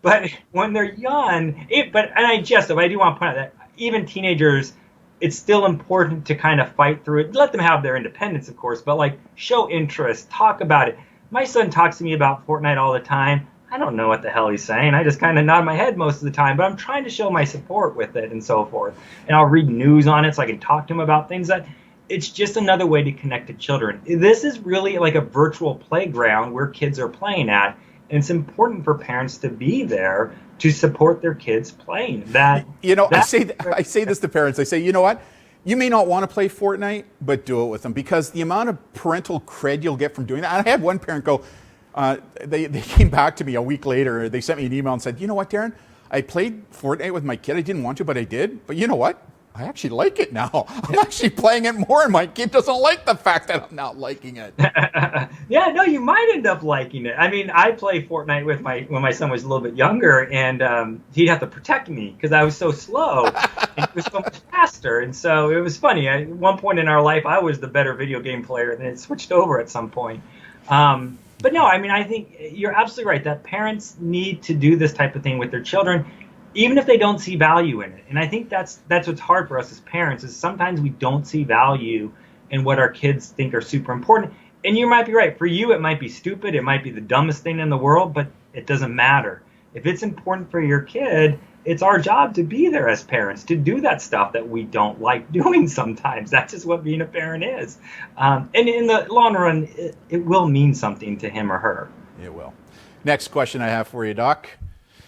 But when they're young, and I jest, but I do want to point out that even teenagers, it's still important to kind of fight through it. Let them have their independence, of course, but like, show interest, talk about it. My son talks to me about Fortnite all the time. I don't know what the hell he's saying. I just kind of nod my head most of the time, but I'm trying to show my support with it and so forth. And I'll read news on it so I can talk to him about things. That it's just another way to connect to children. This is really like a virtual playground where kids are playing at, and it's important for parents to be there to support their kids playing. I say this to parents. I say, you know what? You may not want to play Fortnite, but do it with them, because the amount of parental cred you'll get from doing that. I had one parent go, they came back to me a week later. They sent me an email and said, you know what, Darren? I played Fortnite with my kid. I didn't want to, but I did. But you know what? I actually like it now. I'm actually playing it more, and my kid doesn't like the fact that I'm not liking it. Yeah, no, you might end up liking it. I mean, I played Fortnite with when my son was a little bit younger, and he'd have to protect me because I was so slow, and he was so much faster. And so it was funny. At one point in our life, I was the better video game player, and then it switched over at some point. But no, I mean, I think you're absolutely right that parents need to do this type of thing with their children, even if they don't see value in it. And I think that's what's hard for us as parents, is sometimes we don't see value in what our kids think are super important. And you might be right. For you, it might be stupid. It might be the dumbest thing in the world, but it doesn't matter. If it's important for your kid, it's our job to be there as parents, to do that stuff that we don't like doing sometimes. That's just what being a parent is. And in the long run, it will mean something to him or her. It will. Next question I have for you, Doc,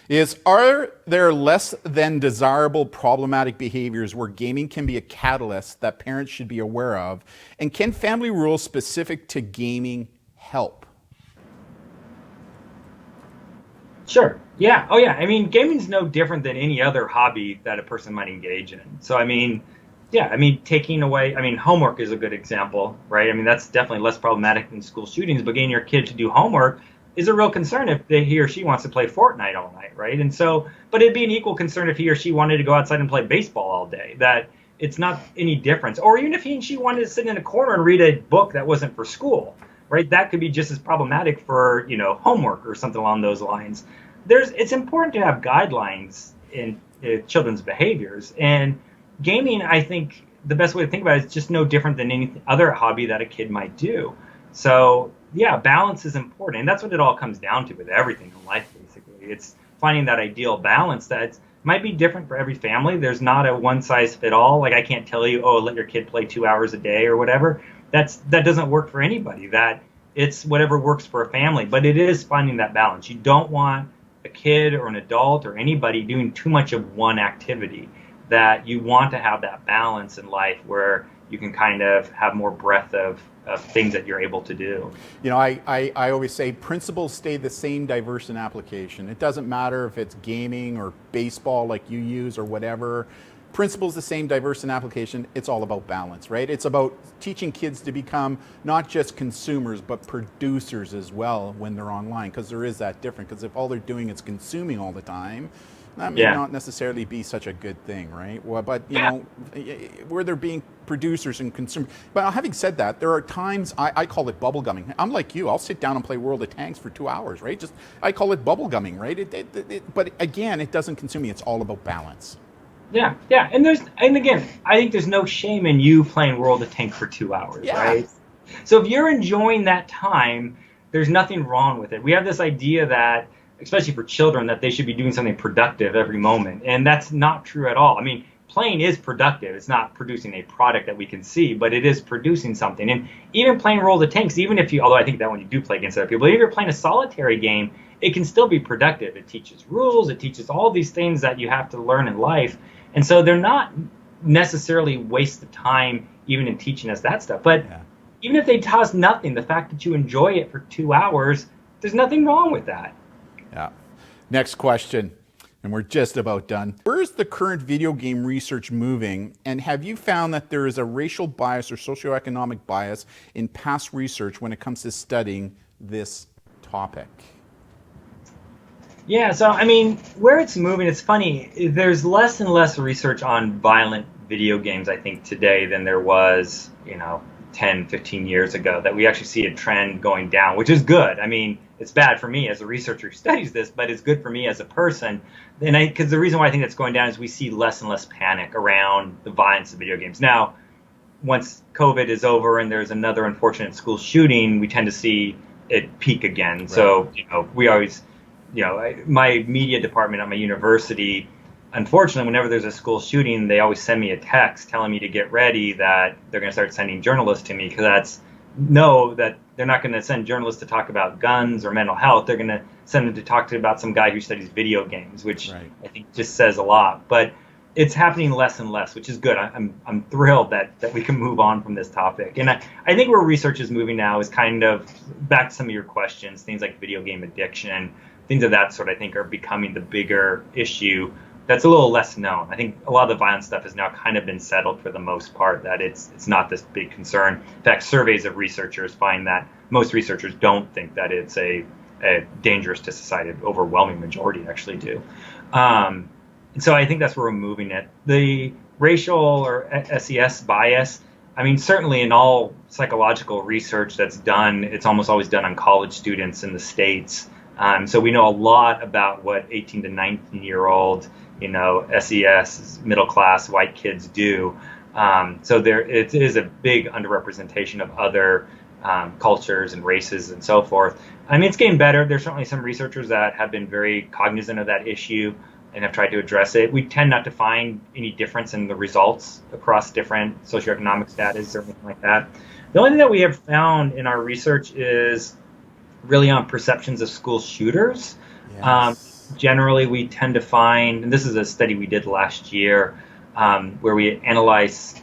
is, are there less than desirable problematic behaviors where gaming can be a catalyst that parents should be aware of? And can family rules specific to gaming help? Sure. Yeah. Oh, yeah. I mean, gaming's no different than any other hobby that a person might engage in. So, I mean, yeah, I mean, taking away, I mean, homework is a good example, right? I mean, that's definitely less problematic than school shootings, but getting your kid to do homework, is a real concern if he or she wants to play Fortnite all night, right? And so, but it'd be an equal concern if he or she wanted to go outside and play baseball all day. That it's not any difference. Or even if he and she wanted to sit in a corner and read a book that wasn't for school, right? That could be just as problematic for, homework or something along those lines. It's important to have guidelines in children's behaviors, and gaming, I think the best way to think about it is just no different than any other hobby that a kid might do. So yeah, balance is important, and that's what it all comes down to with everything in life. Basically, it's finding that ideal balance that might be different for every family. There's not a one size fit all. Like I can't tell you, oh, let your kid play 2 hours a day or whatever. That doesn't work for anybody. That it's whatever works for a family, but it is finding that balance. You don't want a kid or an adult or anybody doing too much of one activity. That you want to have that balance in life where you can kind of have more breadth of things that you're able to do. I always say principles stay the same, diverse in application. It doesn't matter if it's gaming or baseball like you use or whatever. Principles the same, diverse in application. It's all about balance, right? It's about teaching kids to become not just consumers, but producers as well when they're online, because there is that difference. Because if all they're doing is consuming all the time, that may not necessarily be such a good thing, right? Well, but where they're being producers and consumers. But having said that, there are times I call it bubble gumming. I'm like you. I'll sit down and play World of Tanks for 2 hours, right? I call it bubble gumming, right? But again, it doesn't consume me. It's all about balance. Yeah, and again, I think there's no shame in you playing World of Tanks for 2 hours, right? So if you're enjoying that time, there's nothing wrong with it. We have this idea that, especially for children, that they should be doing something productive every moment, and that's not true at all. I mean, playing is productive. It's not producing a product that we can see, but it is producing something. And even playing World of Tanks, although I think that when you do play against other people, if you're playing a solitary game, it can still be productive. It teaches rules. It teaches all these things that you have to learn in life. And so they're not necessarily waste of time even in teaching us that stuff. But even if they taught us nothing, the fact that you enjoy it for 2 hours, there's nothing wrong with that. Yeah. Next question, and we're just about done. Where is the current video game research moving, and have you found that there is a racial bias or socioeconomic bias in past research when it comes to studying this topic? Yeah, so I mean, where it's moving, it's funny. There's less and less research on violent video games, I think, today than there was, 10, 15 years ago, that we actually see a trend going down, which is good. I mean, it's bad for me as a researcher who studies this, but it's good for me as a person. Because the reason why I think that's going down is we see less and less panic around the violence of video games. Now, once COVID is over and there's another unfortunate school shooting, we tend to see it peak again. Right. So, we always, my media department at my university, unfortunately, whenever there's a school shooting, they always send me a text telling me to get ready, that they're going to start sending journalists to me, because that they're not going to send journalists to talk about guns or mental health. They're going to send them to talk about some guy who studies video games, which I think just says a lot. But it's happening less and less, which is good. I'm thrilled that we can move on from this topic. And I think where research is moving now is kind of back to some of your questions, things like video game addiction, things of that sort, I think are becoming the bigger issue that's a little less known. I think a lot of the violent stuff has now kind of been settled for the most part, that it's not this big concern. In fact, surveys of researchers find that most researchers don't think that it's a dangerous to society. The overwhelming majority actually do. And so I think that's where we're moving it. The racial or SES bias, I mean, certainly in all psychological research that's done, it's almost always done on college students in the States. So we know a lot about what 18 to 19-year-old, SES, middle class white kids do. So it is a big underrepresentation of other cultures and races and so forth. I mean, it's getting better. There's certainly some researchers that have been very cognizant of that issue and have tried to address it. We tend not to find any difference in the results across different socioeconomic status or anything like that. The only thing that we have found in our research is really on perceptions of school shooters. Yes. Generally, we tend to find, and this is a study we did last year, where we analyzed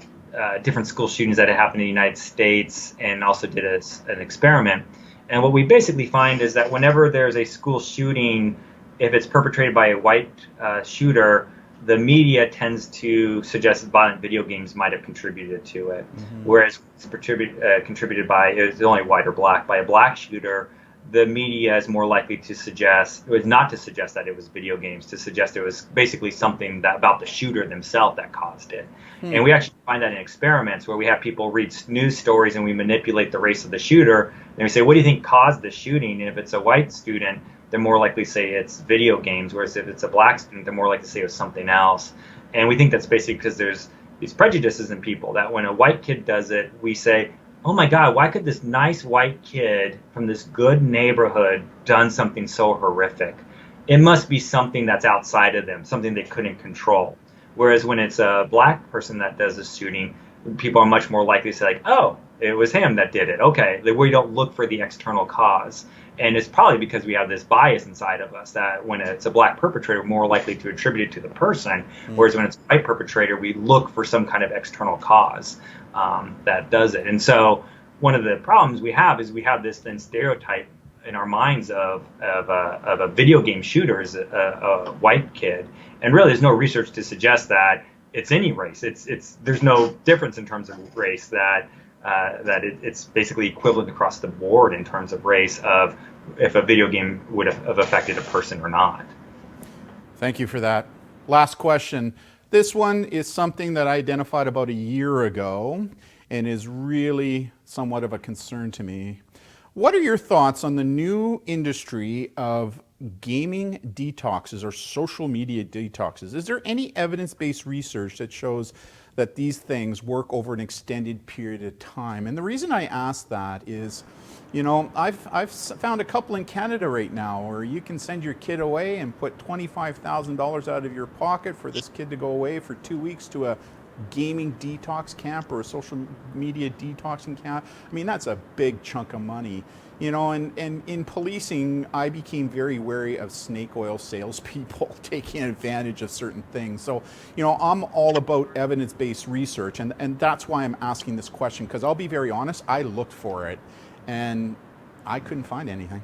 different school shootings that had happened in the United States and also did an experiment. And what we basically find is that whenever there's a school shooting, if it's perpetrated by a white shooter, the media tends to suggest that violent video games might have contributed to it. Mm-hmm. Whereas it's contributed by, it's only white or black, by a black shooter, the media is more likely to suggest, it was not to suggest that it was video games, to suggest it was basically something that about the shooter themselves that caused it. And we actually find that in experiments where we have people read news stories and we manipulate the race of the shooter. And we say, what do you think caused the shooting? And if it's a white student, they're more likely to say it's video games. Whereas if it's a black student, they're more likely to say it was something else. And we think that's basically because there's these prejudices in people that when a white kid does it, we say, oh my God, why could this nice white kid from this good neighborhood done something so horrific? It must be something that's outside of them, something they couldn't control. Whereas when it's a black person that does the shooting, people are much more likely to say, like, oh, it was him that did it. Okay, we don't look for the external cause. And it's probably because we have this bias inside of us that when it's a black perpetrator, we're more likely to attribute it to the person. Whereas when it's a white perpetrator, we look for some kind of external cause that does it. And so one of the problems we have is we have this then stereotype in our minds of a video game shooter as a white kid. And really, there's no research to suggest that it's any race. There's no difference in terms of race, that it's basically equivalent across the board in terms of race of if a video game would have affected a person or not. Thank you for that. Last question. This one is something that I identified about a year ago and is really somewhat of a concern to me. What are your thoughts on the new industry of gaming detoxes or social media detoxes? Is there any evidence-based research that shows that these things work over an extended period of time? And the reason I ask that is, you know, I've found a couple in Canada right now where you can send your kid away and put $25,000 out of your pocket for this kid to go away for 2 weeks to a gaming detox camp or a social media detoxing camp. I mean, that's a big chunk of money. You know, and in policing, I became very wary of snake oil salespeople taking advantage of certain things. So, you know, I'm all about evidence-based research, and that's why I'm asking this question, because I'll be very honest, I looked for it, and I couldn't find anything.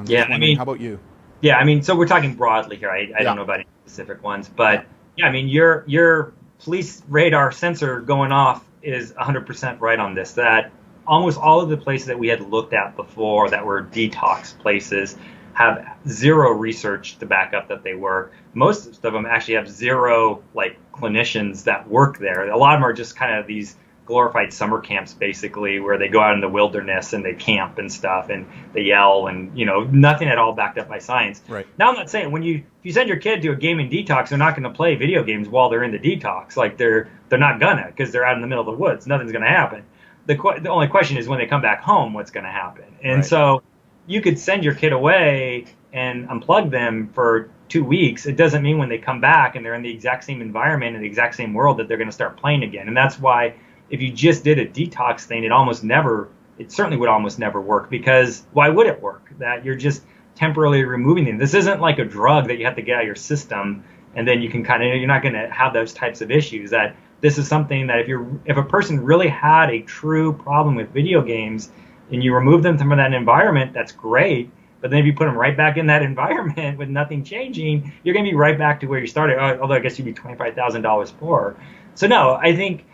Yeah, I mean, how about you? Yeah, I mean, so we're talking broadly here. I don't know about any specific ones, but yeah, I mean, your police radar sensor going off is 100% right on this, that almost all of the places that we had looked at before that were detox places have zero research to back up that they work. Most of them actually have zero like clinicians that work there. A lot of them are just kind of these glorified summer camps, basically, where they go out in the wilderness and they camp and stuff and they yell and, you know, nothing at all backed up by science. Right. Now, I'm not saying if you send your kid to a gaming detox, they're not going to play video games while they're in the detox. Like they're not gonna, because they're out in the middle of the woods. Nothing's going to happen. The only question is when they come back home, what's going to happen? And so you could send your kid away and unplug them for 2 weeks. It doesn't mean when they come back and they're in the exact same environment, in the exact same world, that they're going to start playing again. And that's why if you just did a detox thing, it certainly would almost never work, because why would it work? That you're just temporarily removing them. This isn't like a drug that you have to get out of your system and then you can you're not going to have those types of issues. That this is something that if a person really had a true problem with video games and you remove them from that environment, that's great. But then if you put them right back in that environment with nothing changing, you're going to be right back to where you started. Although I guess you'd be $25,000 poorer. So no, I think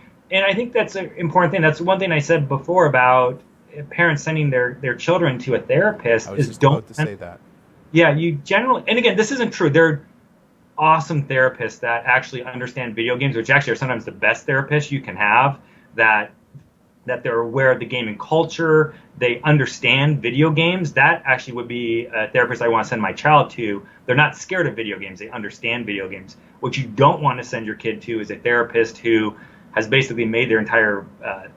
that's an important thing. That's one thing I said before about parents sending their children to a therapist. I was just about to say that. Yeah, you generally, and again, this isn't true. They're awesome therapists that actually understand video games, which actually are sometimes the best therapists you can have, that they're aware of the gaming culture, they understand video games. That actually would be a therapist I want to send my child to. They're not scared of video games, they understand video games. What you don't want to send your kid to is a therapist who has basically made their entire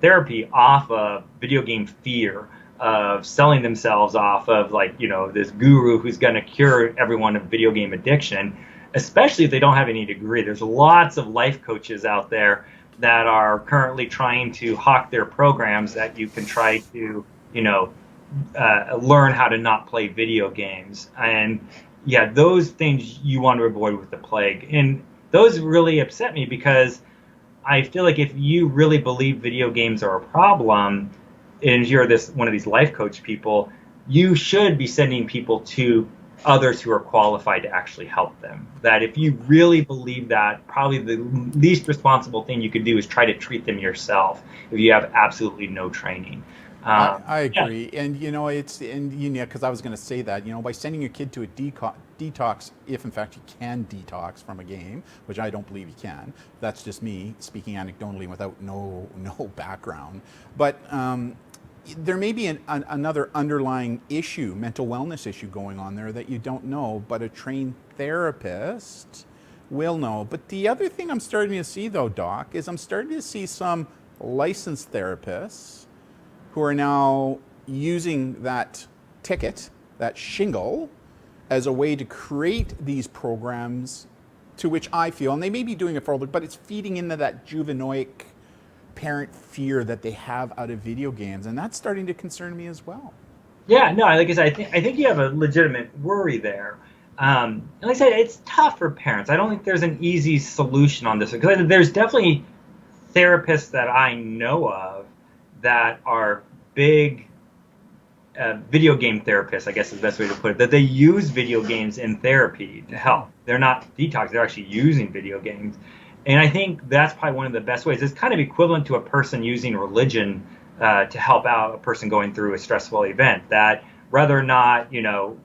therapy off of video game fear, of selling themselves off of, like, you know, this guru who's going to cure everyone of video game addiction, especially if they don't have any degree. There's lots of life coaches out there that are currently trying to hawk their programs that you can try to, you know, learn how to not play video games. And yeah, those things you want to avoid with the plague. And those really upset me, because I feel like if you really believe video games are a problem and you're one of these life coach people, you should be sending people to others who are qualified to actually help them. That if you really believe that, probably the least responsible thing you could do is try to treat them yourself if you have absolutely no training. I Yeah. agree, and because I was going to say that by sending your kid to a detox, if in fact you can detox from a game, which I don't believe you can. That's just me speaking anecdotally without no background. But there may be another underlying issue, mental wellness issue going on there that you don't know, but a trained therapist will know. But the other thing I'm starting to see, though, Doc, is I'm starting to see some licensed therapists who are now using that ticket, that shingle, as a way to create these programs to which I feel, and they may be doing it for older, but it's feeding into that juvenoic parent fear that they have out of video games, and that's starting to concern me as well. Yeah, no, like I said, I think you have a legitimate worry there. And like I said, it's tough for parents. I don't think there's an easy solution on this because there's definitely therapists that I know of that are big video game therapists, I guess is the best way to put it, that they use video games in therapy to help. They're not detox, they're actually using video games. And I think that's probably one of the best ways. It's kind of equivalent to a person using religion to help out a person going through a stressful event. That whether or not,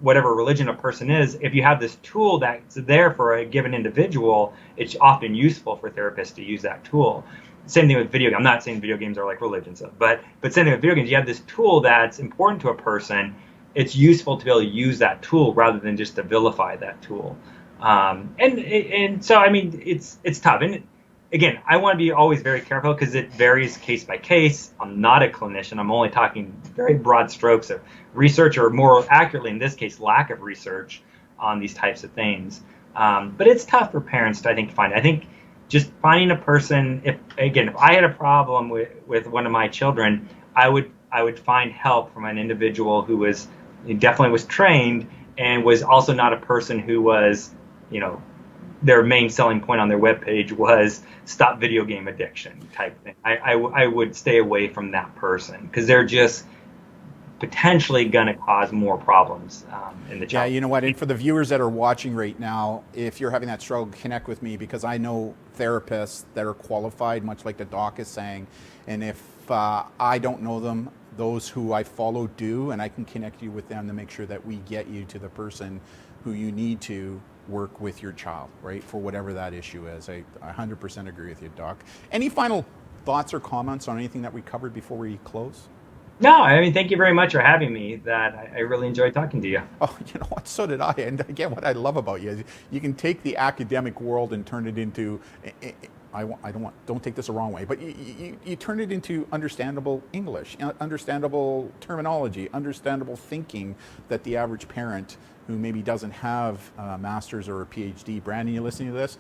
whatever religion a person is, if you have this tool that's there for a given individual, it's often useful for therapists to use that tool. Same thing with video games. I'm not saying video games are like religion, but same thing with video games. You have this tool that's important to a person. It's useful to be able to use that tool rather than just to vilify that tool. And so I mean it's tough. And again, I want to be always very careful because it varies case by case. I'm not a clinician. I'm only talking very broad strokes of research, or more accurately in this case, lack of research on these types of things. But it's tough for parents to, I think, find. I think just finding a person, if I had a problem with one of my children, I would find help from an individual who definitely was trained and was also not a person who was, their main selling point on their webpage was stop video game addiction type thing. I would stay away from that person because they're just potentially going to cause more problems in the child. Yeah, you know what? And for the viewers that are watching right now, if you're having that struggle, connect with me because I know therapists that are qualified, much like the doc is saying. And if I don't know them, those who I follow do, and I can connect you with them to make sure that we get you to the person who you need to work with your child, right? For whatever that issue is. I 100% agree with you, Doc. Any final thoughts or comments on anything that we covered before we close? No, I mean, thank you very much for having me. That I really enjoyed talking to you. Oh, you know what? So did I. And again, what I love about you is you can take the academic world and turn it into. Don't take this the wrong way, but you turn it into understandable English, understandable terminology, understandable thinking that the average parent who maybe doesn't have a master's or a PhD, Brandon, you listening to this,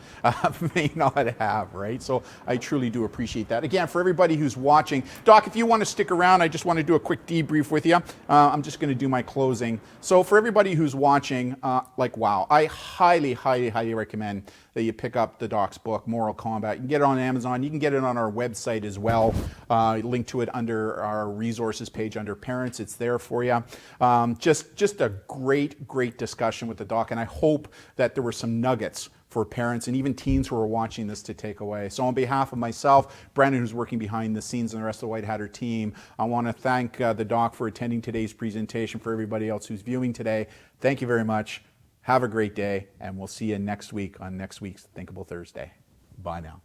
may not have, right? So I truly do appreciate that. Again, for everybody who's watching, Doc, if you want to stick around, I just want to do a quick debrief with you. I'm just going to do my closing. So for everybody who's watching, wow, I highly, highly, highly recommend that you pick up the Doc's book, Moral Combat. You can get it on Amazon. You can get it on our website as well. Link to it under our resources page under Parents. It's there for you. Just a great discussion with the Doc, and I hope that there were some nuggets for parents and even teens who are watching this to take away. So on behalf of myself, Brandon, who's working behind the scenes, and the rest of the White Hatter team, I want to thank the Doc for attending today's presentation. For everybody else who's viewing today, thank you very much. Have a great day, and we'll see you next week on next week's Thinkable Thursday. Bye now.